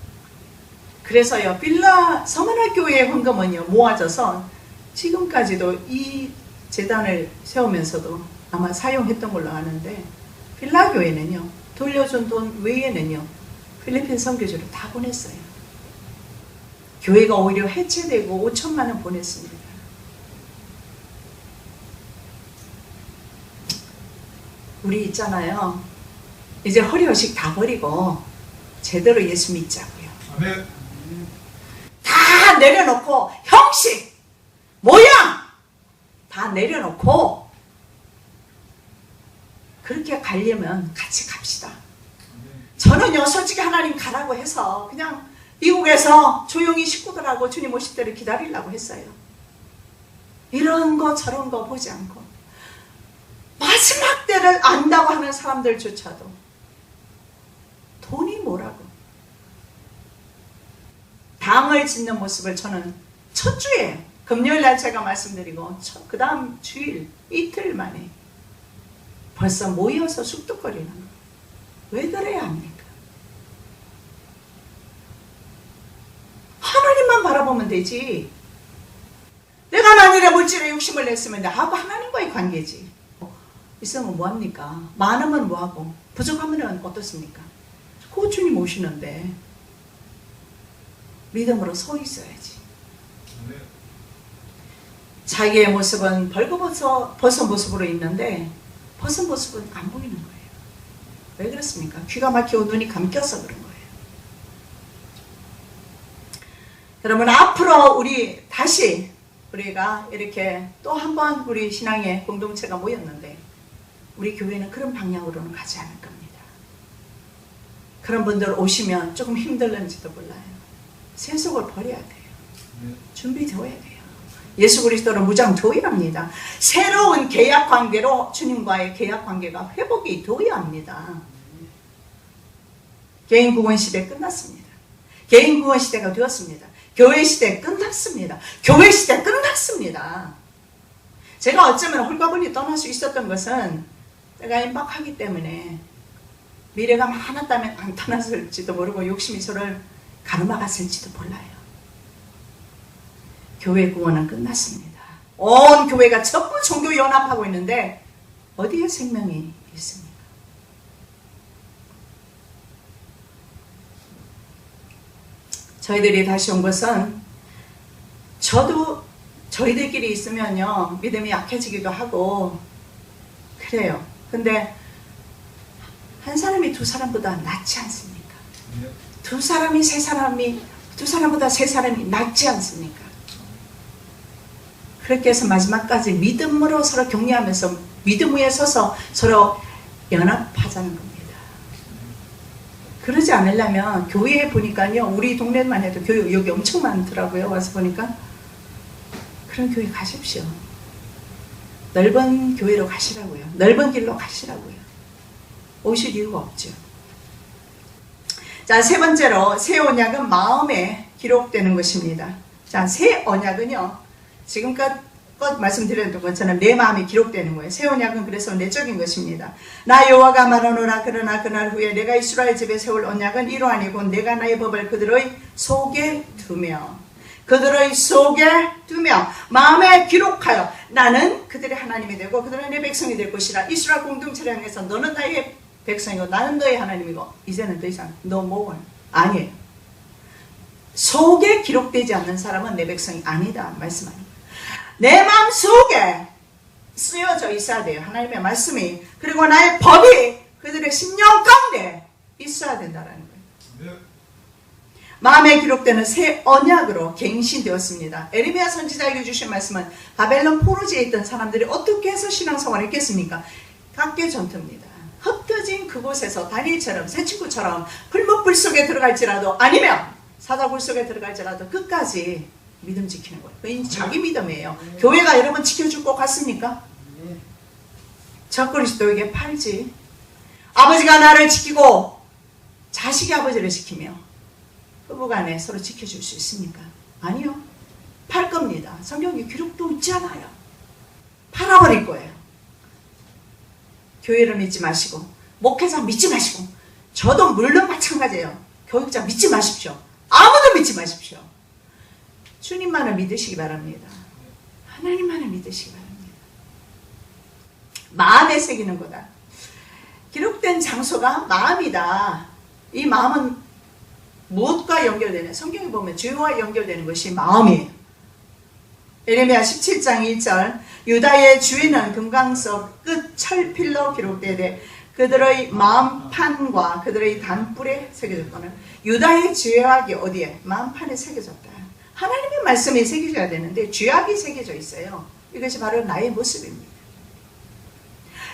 그래서요, 빌라 서문화교회의 헌금은요 모아져서 지금까지도 이 재단을 세우면서도 아마 사용했던 걸로 아는데, 빌라 교회는요 돌려준 돈 외에는요 필리핀 선교지로 다 보냈어요. 교회가 오히려 해체되고 5천만 원 보냈습니다. 우리 있잖아요, 이제 허리허식 다 버리고 제대로 예수 믿자고요. 아멘. 다 내려놓고 형식, 모양 다 내려놓고 그렇게 가려면 같이 갑시다. 저는요 솔직히 하나님 가라고 해서 그냥 미국에서 조용히 식구들하고 주님 오실 때를 기다리려고 했어요. 이런 거 저런 거 보지 않고 마지막 때를 안다고 하는 사람들조차도 돈이 뭐라고 당을 짓는 모습을 저는 첫 주에 금요일날 제가 말씀드리고 그 다음 주일 이틀 만에 벌써 모여서 쑥덕거리는 거예요. 왜 그래야 합니까? 하나님만 바라보면 되지. 내가 만일에 물질에 욕심을 냈으면 나하고 하나님과의 관계지. 있으면 뭐합니까? 많으면 뭐하고 부족하면 어떻습니까? 그 주님 오시는데 믿음으로 서 있어야지. 자기의 모습은 벌거벗은 모습으로 있는데 벗은 모습은 안 보이는 거예요. 왜 그렇습니까? 귀가 막히고 눈이 감겨서 그런 거예요. 여러분, 앞으로 우리 다시 우리가 이렇게 또 한 번 우리 신앙의 공동체가 모였는데 우리 교회는 그런 방향으로는 가지 않을 겁니다. 그런 분들 오시면 조금 힘들는지도 몰라요. 세속을 버려야 돼요. 준비되어야 돼요. 예수 그리스도로 무장되어야 합니다. 새로운 계약 관계로 주님과의 계약 관계가 회복이 되어야 합니다. 개인 구원 시대 끝났습니다. 개인 구원 시대가 되었습니다. 교회 시대 끝났습니다. 교회 시대 끝났습니다. 제가 어쩌면 홀가분히 떠날 수 있었던 것은 내가 임박하기 때문에 미래가 많았다면 안 떠났을지도 모르고 욕심이 저를 가로막았을지도 몰라요. 교회 구원은 끝났습니다. 온 교회가 전부 종교 연합하고 있는데 어디에 생명이 있습니까? 저희들이 다시 온 것은 저도 저희들끼리 있으면요 믿음이 약해지기도 하고 그래요. 근데 한 사람이 두 사람보다 낫지 않습니까? 두 사람보다 세 사람이 낫지 않습니까? 그렇게 해서 마지막까지 믿음으로 서로 격려하면서 믿음 위에 서서 서로 연합하자는 겁니다. 그러지 않으려면 교회에 보니까요, 우리 동네만 해도 교회 여기 엄청 많더라고요. 와서 보니까 그런 교회 가십시오. 넓은 교회로 가시라고요. 넓은 길로 가시라고요. 오실 이유가 없죠. 자, 세 번째로 새 언약은 마음에 기록되는 것입니다. 자, 새 언약은요, 지금껏 말씀드렸던 것처럼 내 마음에 기록되는 거예요. 새 언약은 그래서 내적인 것입니다. 나 여호와가 말하노라. 그러나 그날 후에 내가 이스라엘 집에 세울 언약은 이러하니 곧 내가 나의 법을 그들의 속에 두며 마음에 기록하여 나는 그들의 하나님이 되고 그들은 내 백성이 될 것이라. 이스라엘 공동체를 향해서 너는 나의 백성이고 나는 너의 하나님이고 이제는 더 이상 no more 아니에요. 속에 기록되지 않는 사람은 내 백성이 아니다 말씀하는 거예요. 내 마음 속에 쓰여져 있어야 돼요. 하나님의 말씀이. 그리고 나의 법이 그들의 심령 가운데 있어야 된다는 거예요. 마음에 기록되는 새 언약으로 갱신되었습니다. 에레미야 선지자에게 주신 말씀은 바벨론 포로지에 있던 사람들이 어떻게 해서 신앙생활을 했겠습니까? 각계 전투입니다. 흩어진 그곳에서 다니엘처럼 새 친구처럼 불목불 속에 들어갈지라도 아니면 사자굴 속에 들어갈지라도 끝까지 믿음 지키는 거예요. 그건 자기 믿음이에요. 교회가 여러분 지켜줄 것 같습니까? 적그리스도에게 팔지. 아버지가 나를 지키고 자식이 아버지를 지키며 부부간에 서로 지켜줄 수 있습니까? 아니요. 팔 겁니다. 성경에 기록도 있지 않아요. 팔아버릴 거예요. 교회를 믿지 마시고 목회자 믿지 마시고 저도 물론 마찬가지예요. 교육자 믿지 마십시오. 아무도 믿지 마십시오. 주님만을 믿으시기 바랍니다. 하나님만을 믿으시기 바랍니다. 마음에 새기는 거다. 기록된 장소가 마음이다. 이 마음은 무엇과 연결되냐? 성경에 보면 죄와 연결되는 것이 마음이에요. 예레미야 17장 1절 유다의 주인은 금강석 끝 철필로 기록되되 그들의 마음판과 그들의 단뿔에 새겨졌거늘. 유다의 죄악이 어디에? 마음판에 새겨졌다. 하나님의 말씀이 새겨져야 되는데 죄악이 새겨져 있어요. 이것이 바로 나의 모습입니다.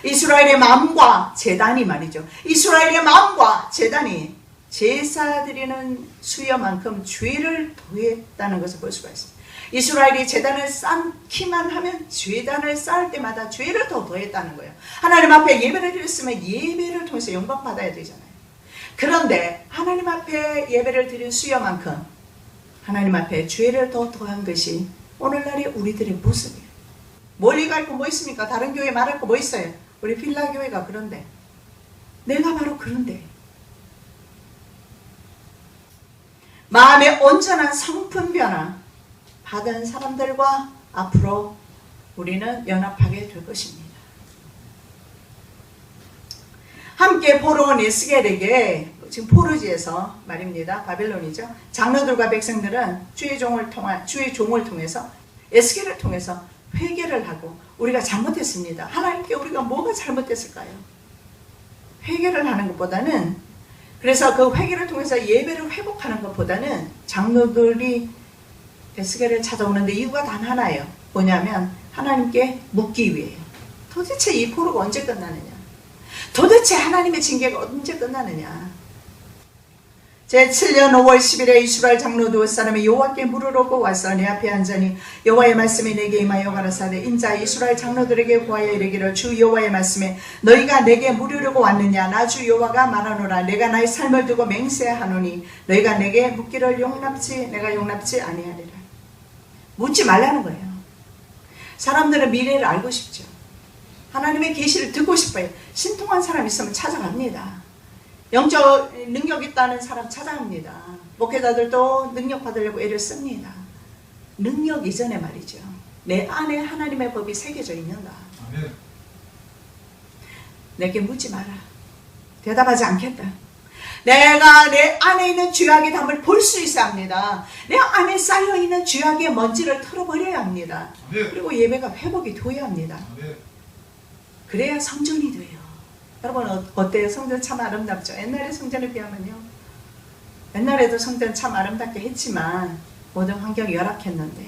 이스라엘의 마음과 제단이 말이죠. 이스라엘의 마음과 제단이 제사 드리는 수여만큼 죄를 더했다는 것을 볼 수가 있습니다. 이스라엘이 제단을 쌓기만 하면 제단을 쌓을 때마다 죄를 더 더했다는 거예요. 하나님 앞에 예배를 드렸으면 예배를 통해서 영광 받아야 되잖아요. 그런데 하나님 앞에 예배를 드린 수여만큼 하나님 앞에 죄를 더 더한 것이 오늘날의 우리들의 모습이에요. 멀리 갈 거 뭐 있습니까? 다른 교회 말할 거 뭐 있어요? 우리 필라 교회가 그런데 내가 바로 그런데 마음의 온전한 성품 변화 받은 사람들과 앞으로 우리는 연합하게 될 것입니다. 함께 보러 온 에스겔에게 지금 포르지에서 말입니다. 바벨론이죠. 장로들과 백성들은 주의 종을 통해서 에스겔을 통해서 회개를 하고 우리가 잘못했습니다. 하나님께 우리가 뭐가 잘못됐을까요? 회개를 하는 것보다는 그래서 그 회개를 통해서 예배를 회복하는 것보다는 장로들이 에스겔을 찾아오는데 이유가 단 하나예요. 뭐냐면 하나님께 묻기 위해요. 도대체 이 포로가 언제 끝나느냐? 도대체 하나님의 징계가 언제 끝나느냐? 제7년 5월 10일에 이스라엘 장로 두 사람이 여호와께 물으러 와서 내 앞에 앉으니 여호와의 말씀이 내게 임하여 가라사대 인자 이스라엘 장로들에게 구하여 이르기를 주 여호와의 말씀에 너희가 내게 물으려고 왔느냐? 나 주 여호와가 말하노라 내가 나의 삶을 두고 맹세하노니 너희가 내게 묻기를 내가 용납지 아니하리라. 묻지 말라는 거예요. 사람들은 미래를 알고 싶죠. 하나님의 계시를 듣고 싶어요. 신통한 사람 있으면 찾아갑니다. 영적 능력 있다는 사람 찾아갑니다. 목회자들도 능력 받으려고 애를 씁니다. 능력 이전에 말이죠. 내 안에 하나님의 법이 새겨져 있는가? 아멘. 내게 묻지 마라. 대답하지 않겠다. 내가 내 안에 있는 죄악의 담을 볼 수 있어야 합니다. 내 안에 쌓여있는 죄악의 먼지를 털어버려야 합니다. 아멘. 그리고 예배가 회복이 되어야 합니다. 아멘. 그래야 성전이 돼요. 여러분 어때요? 성전 참 아름답죠? 옛날의 성전에 비하면요. 옛날에도 성전 참 아름답게 했지만 모든 환경이 열악했는데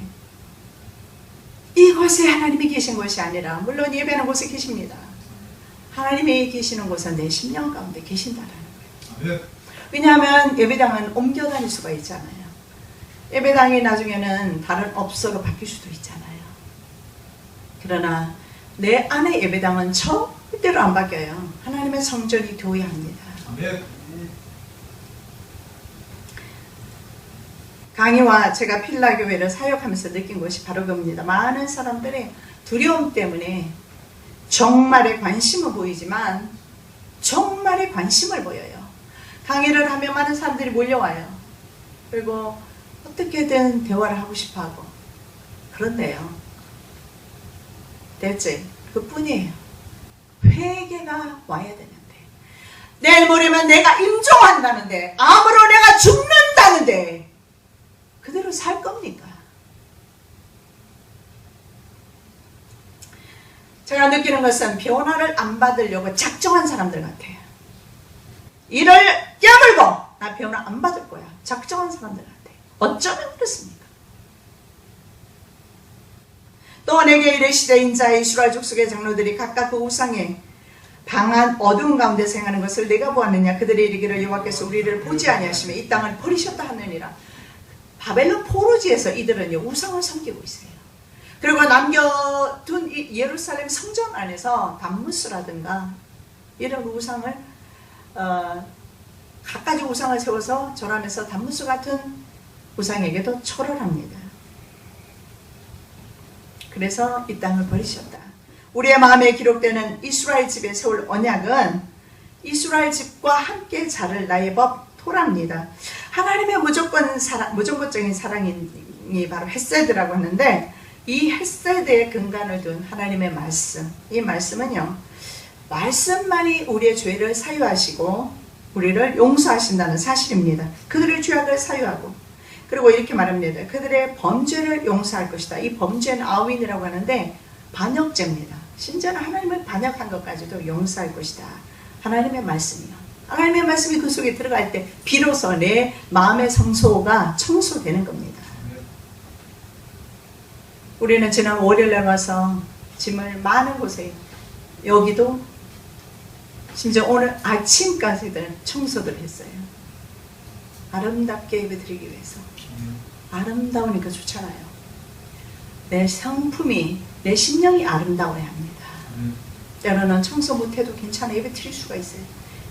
이곳에 하나님이 계신 것이 아니라 물론 예배하는 곳에 계십니다. 하나님이 계시는 곳은 내 심령 가운데 계신다라는 거예요. 왜냐하면 예배당은 옮겨 다닐 수가 있잖아요. 예배당이 나중에는 다른 업소로 바뀔 수도 있잖아요. 그러나 내 안의 예배당은 절대로 안 바뀌어요. 하나님의 성전이 되어야 합니다. 아멘. 강의와 제가 필라교회를 사역하면서 느낀 것이 바로 그겁니다. 많은 사람들의 두려움 때문에 정말의 관심은 보이지만 정말의 관심을 보여요. 강의를 하면 많은 사람들이 몰려와요. 그리고 어떻게든 대화를 하고 싶어하고 그런데요. 대체 그뿐이에요. 회개가 와야 되는데 내일 모레면 내가 임종한다는데 암으로 내가 죽는다는데 그대로 살 겁니까? 제가 느끼는 것은 변화를 안 받으려고 작정한 사람들 같아요. 이를 깨물고 나 변화 안 받을 거야. 작정한 사람들 같아요. 어쩌면 그렇습니까? 또 내게 이르시되 인자 이스라엘 족속의 장로들이 각각 그 우상에 방한 어두운 가운데 행하는 것을 내가 보았느냐? 그들이 이르기를 여호와께서 우리를 보지 아니하시며 이 땅을 버리셨다 하느니라. 바벨론 포로지에서 이들은요 우상을 섬기고 있어요. 그리고 남겨둔 이 예루살렘 성전 안에서 담무스라든가 이런 우상을 갖가지 우상을 세워서 절하면서 담무스 같은 우상에게도 절을 합니다. 그래서 이 땅을 버리셨다. 우리의 마음에 기록되는 이스라엘 집에 세울 언약은 이스라엘 집과 함께 자를 나의 법 토라입니다. 하나님의 무조건적인 사랑이 바로 헤세드라고 하는데, 이 헤세드의 근간을 둔 하나님의 말씀, 이 말씀은요 말씀만이 우리의 죄를 사유하시고 우리를 용서하신다는 사실입니다. 그들의 죄악을 사유하고, 그리고 이렇게 말합니다. 그들의 범죄를 용서할 것이다. 이 범죄는 아윈이라고 하는데 반역죄입니다. 심지어는 하나님을 반역한 것까지도 용서할 것이다. 하나님의 말씀이요. 하나님의 말씀이 그 속에 들어갈 때 비로소 내 마음의 성소가 청소되는 겁니다. 우리는 지난 월요일날 와서 짐을 많은 곳에, 여기도 심지어 오늘 아침까지도 청소를 했어요. 아름답게 예배드리기 위해서. 아름다우니까 좋잖아요. 내 성품이, 내 심령이 아름다워야 합니다. 때로는 청소 못해도 괜찮아 예배 드릴 수가 있어요.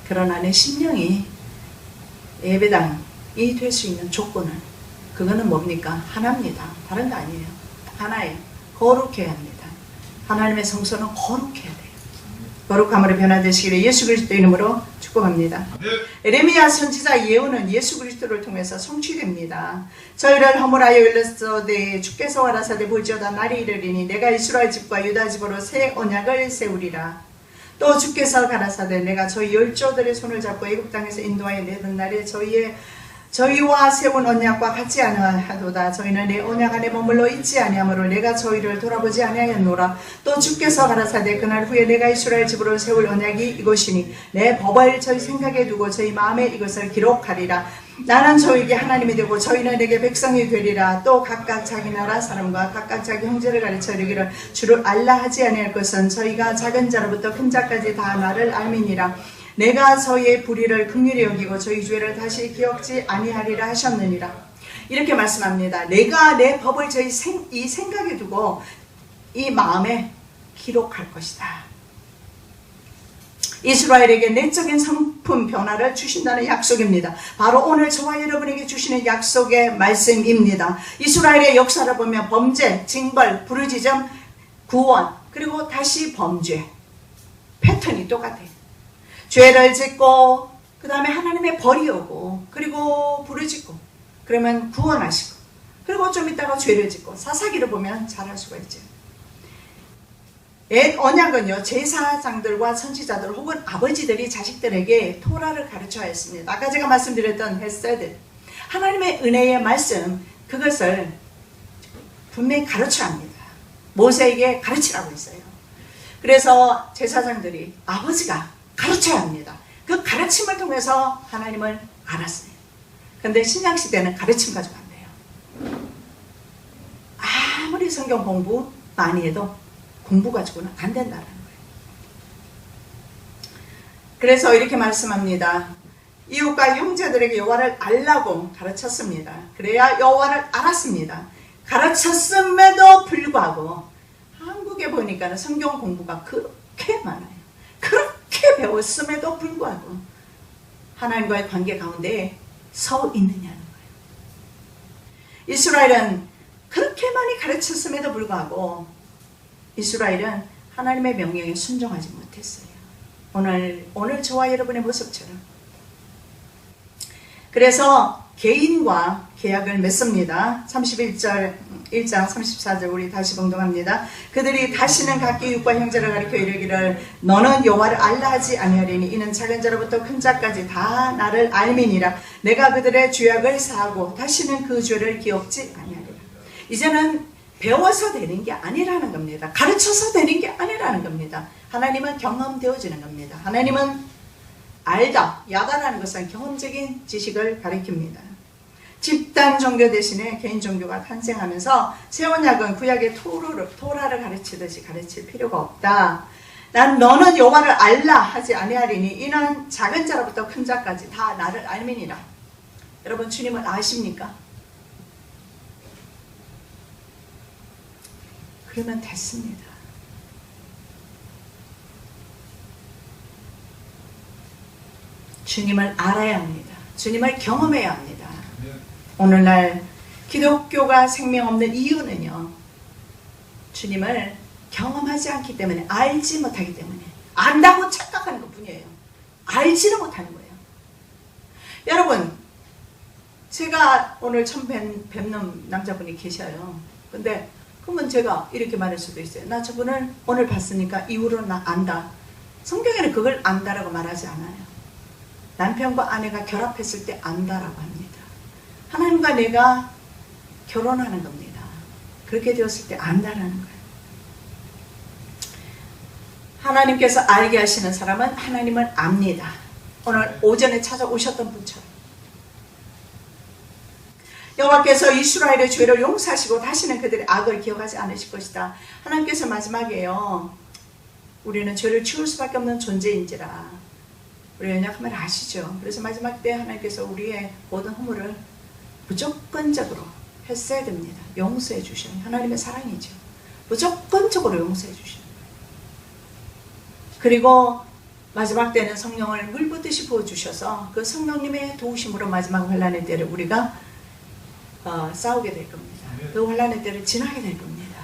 그러나 내 심령이 예배당이 될 수 있는 조건은, 그거는 뭡니까? 하나입니다. 다른 거 아니에요. 하나예요. 거룩해야 합니다. 하나님의 성소는 거룩해야 돼요. 거룩함으로 변화되시기를 예수 그리스도 이름으로 축복합니다. 에레미야 선지자 예언은 예수 그리스도를 통해서 성취됩니다. 저희를 허물하여 일렀으되 주께서 가라사대 볼지어다 날이 이르리니 내가 이스라엘 집과 유다 집으로 새 언약을 세우리라. 또 주께서 가라사대 내가 저희 열조들의 손을 잡고 애굽 땅에서 인도하여 내던 날에 저희와 세운 언약과 같지 아니하도다. 저희는 내 언약 안에 머물러 있지 아니하므로 내가 저희를 돌아보지 아니하였노라. 또 주께서 가라사대 그날 후에 내가 이스라엘 집으로 세울 언약이 이것이니 내 법을 저희 생각에 두고 저희 마음에 이것을 기록하리라. 나는 저희에게 하나님이 되고 저희는 내게 백성이 되리라. 또 각각 자기 나라 사람과 각각 자기 형제를 가르쳐 이르기를 주를 알라 하지 아니할 것은 저희가 작은 자로부터 큰 자까지 다 나를 알미니라. 내가 저희의 불의를 긍휼히 여기고 저희 죄를 다시 기억지 아니하리라 하셨느니라. 이렇게 말씀합니다. 내가 내 법을 이 생각에 두고 이 마음에 기록할 것이다. 이스라엘에게 내적인 성품 변화를 주신다는 약속입니다. 바로 오늘 저와 여러분에게 주시는 약속의 말씀입니다. 이스라엘의 역사를 보면 범죄, 징벌, 부르짖음, 구원, 그리고 다시 범죄, 패턴이 똑같아요. 죄를 짓고 그 다음에 하나님의 벌이 오고, 그리고 부르짖고, 그러면 구원하시고, 그리고 좀 있다가 죄를 짓고, 사사기를 보면 잘할 수가 있죠. 옛 언약은요 제사장들과 선지자들 혹은 아버지들이 자식들에게 토라를 가르쳐야 했습니다. 아까 제가 말씀드렸던 헤세드, 하나님의 은혜의 말씀, 그것을 분명히 가르쳐야 합니다. 모세에게 가르치라고 했어요. 그래서 제사장들이, 아버지가 가르쳐야 합니다. 그 가르침을 통해서 하나님을 알았어요. 그런데 신약시대는 가르침 가지고 안 돼요. 아무리 성경 공부 많이 해도 공부 가지고는 안 된다는 거예요. 그래서 이렇게 말씀합니다. 이웃과 형제들에게 여호와를 알라고 가르쳤습니다. 그래야 여호와를 알았습니다. 가르쳤음에도 불구하고 한국에 보니까 성경 공부가 그렇게 많아요. 그렇게 배웠음에도 불구하고 하나님과의 관계 가운데 서 있느냐는 거예요. 이스라엘은 그렇게 많이 가르쳤음에도 불구하고 이스라엘은 하나님의 명령에 순종하지 못했어요. 오늘 저와 여러분의 모습처럼. 그래서 개인과 계약을 맺습니다. 31절 1장 34절 우리 다시 봉독합니다. 그들이 다시는 각기 이웃과 형제를 가리켜 이르기를 너는 여호와를 알라 하지 아니하리니 이는 작은 자로부터 큰 자까지 다 나를 알미니라. 내가 그들의 죄악을 사하고 다시는 그 죄를 기억지 아니하리라. 이제는 배워서 되는 게 아니라는 겁니다. 가르쳐서 되는 게 아니라는 겁니다. 하나님은 경험되어지는 겁니다. 하나님은 알다, 야다라는 것은 경험적인 지식을 가리킵니다. 집단 종교 대신에 개인 종교가 탄생하면서 새 언약은 구약의 토라를 가르치듯이 가르칠 필요가 없다. 너는 여호와를 알라 하지 아니하리니 이는 작은 자로부터 큰 자까지 다 나를 알미니라. 여러분 주님을 아십니까? 그러면 됐습니다. 주님을 알아야 합니다. 주님을 경험해야 합니다. 오늘날 기독교가 생명 없는 이유는요, 주님을 경험하지 않기 때문에, 알지 못하기 때문에, 안다고 착각하는 것 뿐이에요. 알지를 못하는 거예요. 여러분, 제가 오늘 처음 뵙는 남자분이 계셔요. 근데 그러면 제가 이렇게 말할 수도 있어요. 나 저분을 오늘 봤으니까 이후로 나 안다. 성경에는 그걸 안다라고 말하지 않아요. 남편과 아내가 결합했을 때 안다라고 합니다. 하나님과 내가 결혼하는 겁니다. 그렇게 되었을 때 안다라는 거예요. 하나님께서 알게 하시는 사람은 하나님을 압니다. 오늘 오전에 찾아오셨던 분처럼. 여호와께서 이스라엘의 죄를 용서하시고 다시는 그들의 악을 기억하지 않으실 것이다. 하나님께서 마지막에요, 우리는 죄를 치울 수밖에 없는 존재인지라 우리 연약함을 아시죠. 그래서 마지막 때 하나님께서 우리의 모든 허물을 무조건적으로 했어야 됩니다. 용서해 주셔요. 하나님의 사랑이죠. 무조건적으로 용서해 주셔요. 그리고 마지막 때는 성령을 물붓듯이 부어주셔서 그 성령님의 도우심으로 마지막 환란의 때를 우리가 싸우게 될 겁니다. 그 환란의 때를 지나게 될 겁니다.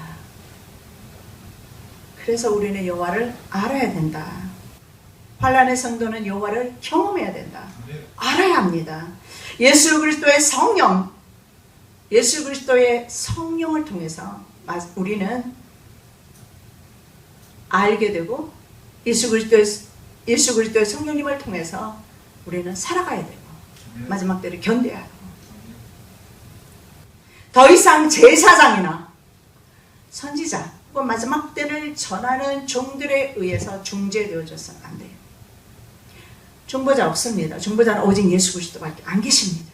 그래서 우리는 여호와를 알아야 된다. 환란의 성도는 여호와를 경험해야 된다. 알아야 합니다. 예수 그리스도의 성령, 예수 그리스도의 성령을 통해서 우리는 알게 되고, 예수 그리스도의 성령님을 통해서 우리는 살아가야 되고, 마지막 때를 견뎌야 하고, 더 이상 제사장이나 선지자 혹은 마지막 때를 전하는 종들에 의해서 중재되어져서는 안 돼요. 중보자 없습니다. 중보자는 오직 예수 그리스도밖에 안 계십니다.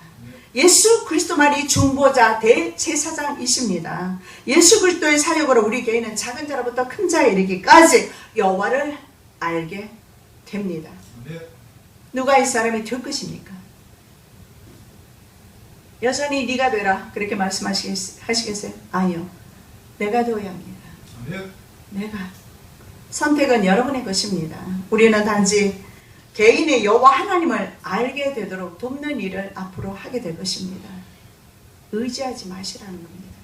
예수 그리스도만이 중보자 대제사장이십니다. 예수 그리스도의 사역으로 우리 개인은 작은 자로부터 큰 자에 이르기까지 여호와를 알게 됩니다. 누가 이 사람이 될 것입니까? 여전히 네가 되라 그렇게 말씀하시겠어요? 아니요. 내가 되어야 합니다. 내가. 선택은 여러분의 것입니다. 우리는 단지 개인의 여호와 하나님을 알게 되도록 돕는 일을 앞으로 하게 될 것입니다. 의지하지 마시라는 겁니다.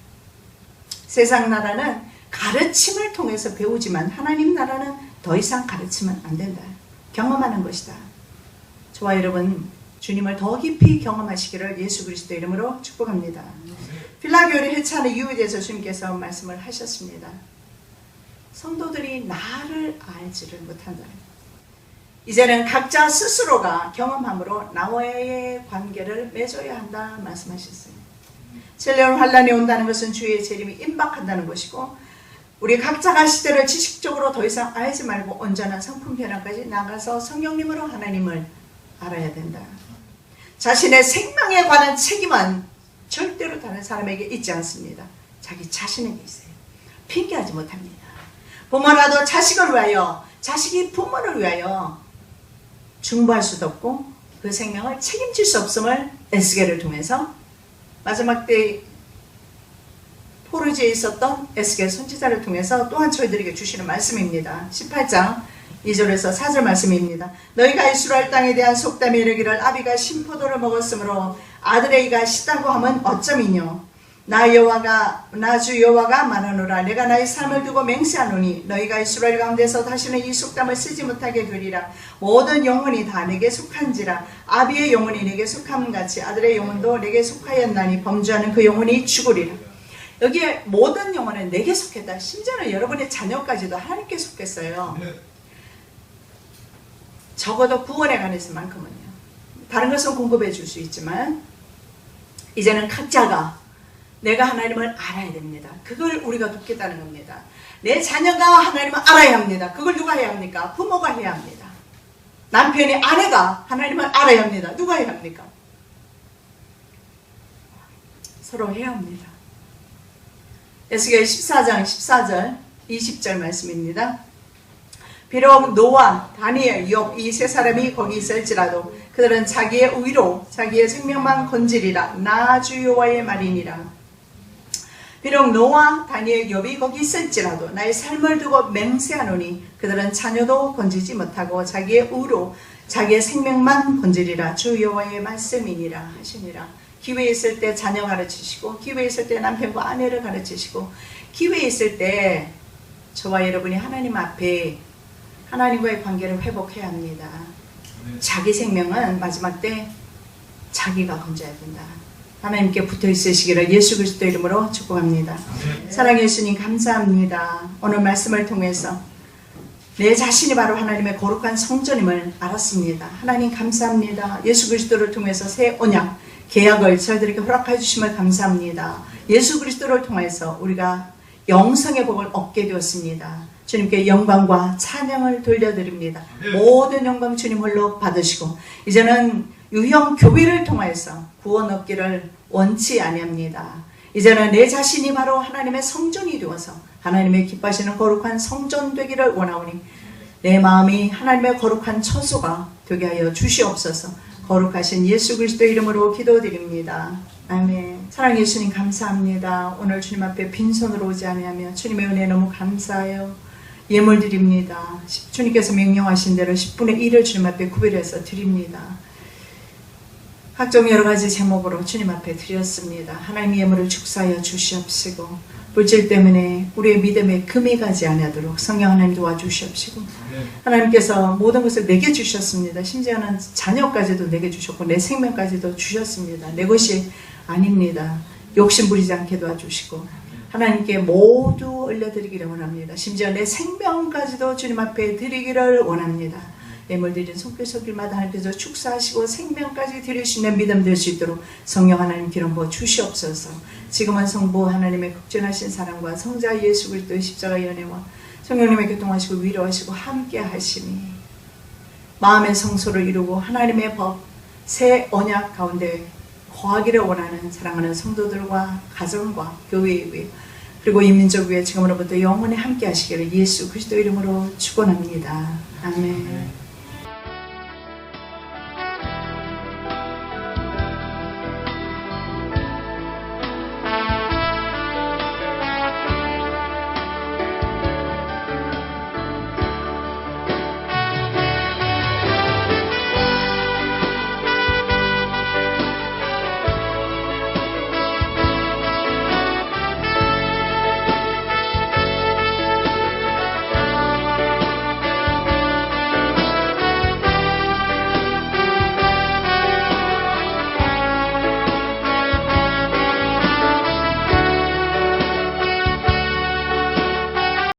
세상 나라는 가르침을 통해서 배우지만 하나님 나라는 더 이상 가르치면 안 된다. 경험하는 것이다. 저와 여러분, 주님을 더 깊이 경험하시기를 예수 그리스도 이름으로 축복합니다. 빌라교를 해체하는 이유에 대해서 주님께서 말씀을 하셨습니다. 성도들이 나를 알지를 못한다. 이제는 각자 스스로가 경험함으로 나와의 관계를 맺어야 한다 말씀하셨어요. 진리의 환란이 온다는 것은 주의 재림이 임박한다는 것이고, 우리 각자가 시대를 지식적으로 더 이상 알지 말고 온전한 성품 변화까지 나가서 성령님으로 하나님을 알아야 된다. 자신의 생명에 관한 책임은 절대로 다른 사람에게 있지 않습니다. 자기 자신에게 있어요. 핑계하지 못합니다. 부모라도 자식을 위하여, 자식이 부모를 위하여 중보할 수도 없고 그 생명을 책임질 수 없음을 에스겔을 통해서 마지막 때 포르지에 있었던 에스겔 선지자를 통해서 또한 저희들에게 주시는 말씀입니다. 18장 2절에서 4절 말씀입니다. 너희가 이스라엘 땅에 대한 속담이 이르기를 아비가 신포도를 먹었으므로 아들의 이가 시다고 하면 어쩌미뇨. 나 주 여호와가 말하노라. 내가 나의 삶을 두고 맹세하노니 너희가 이스라엘 가운데서 다시는 이 속담을 쓰지 못하게 되리라. 모든 영혼이 다 내게 속한지라. 아비의 영혼이 내게 속함같이 아들의 영혼도 내게 속하였나니 범죄하는 그 영혼이 죽으리라. 여기에 모든 영혼은 내게 속했다. 심지어는 여러분의 자녀까지도 하나님께 속했어요. 적어도 구원에 관해서만큼은요. 다른 것은 공급해 줄 수 있지만 이제는 각자가 내가 하나님을 알아야 됩니다. 그걸 우리가 돕겠다는 겁니다. 내 자녀가 하나님을 알아야 합니다. 그걸 누가 해야 합니까? 부모가 해야 합니다. 남편이, 아내가 하나님을 알아야 합니다. 누가 해야 합니까? 서로 해야 합니다. 에스겔 14장 14절 20절 말씀입니다. 비록 노아, 다니엘, 욥 이 세 사람이 거기 있을지라도 그들은 자기의 의로 자기의 생명만 건지리라. 나 주 여호와의 말이니라. 비록 노아, 다니엘, 욥이 거기 있을지라도 나의 삶을 두고 맹세하노니 그들은 자녀도 건지지 못하고 자기의 의로 자기의 생명만 건지리라. 주 여호와의 말씀이니라 하시니라. 기회 있을 때 자녀 가르치시고, 기회 있을 때 남편과 아내를 가르치시고, 기회 있을 때 저와 여러분이 하나님 앞에 하나님과의 관계를 회복해야 합니다. 자기 생명은 마지막 때 자기가 건져야 된다. 하나님께 붙어 있으시기를 예수 그리스도 이름으로 축복합니다. 사랑해 주님 감사합니다. 오늘 말씀을 통해서 내 자신이 바로 하나님의 거룩한 성전임을 알았습니다. 하나님 감사합니다. 예수 그리스도를 통해서 새 언약, 계약을 저희들에게 허락해 주심을 감사합니다. 예수 그리스도를 통해서 우리가 영생의 복을 얻게 되었습니다. 주님께 영광과 찬양을 돌려드립니다. 모든 영광 주님 홀로 받으시고 이제는 유형 교회를 통해서 구원 얻기를 원치 아니합니다. 이제는 내 자신이 바로 하나님의 성전이 되어서 하나님의 기뻐하시는 거룩한 성전 되기를 원하오니 내 마음이 하나님의 거룩한 처소가 되게 하여 주시옵소서. 거룩하신 예수 그리스도 이름으로 기도드립니다. 아멘. 사랑해 주님 감사합니다. 오늘 주님 앞에 빈손으로 오지 아니하며 주님의 은혜 너무 감사해요. 예물 드립니다. 주님께서 명령하신 대로 10분의 1을 주님 앞에 구별해서 드립니다. 각종 여러 가지 제목으로 주님 앞에 드렸습니다. 하나님 예물을 축사하여 주시옵시고 물질 때문에 우리의 믿음에 금이 가지 아니하도록 성령 하나님 도와주시옵시고 하나님께서 모든 것을 내게 주셨습니다. 심지어는 자녀까지도 내게 주셨고 내 생명까지도 주셨습니다. 내 것이 아닙니다. 욕심 부리지 않게 도와주시고 하나님께 모두 올려드리기를 원합니다. 심지어 내 생명까지도 주님 앞에 드리기를 원합니다. 예물 드린 손길마다 하나님께서 축사하시고 생명까지 드릴 수 있는 믿음 될 수 있도록 성령 하나님 기름 부어 주시옵소서. 지금은 성부 하나님의 극진하신 사랑과 성자 예수 그리스도의 십자가 연회와 성령님의 교통하시고 위로하시고 함께 하심이 마음의 성소를 이루고 하나님의 법 새 언약 가운데 거하기를 원하는 사랑하는 성도들과 가정과 교회 위에 그리고 인민족 위에 지금으로부터 영원히 함께 하시기를 예수 그리스도 이름으로 축원합니다. 아멘.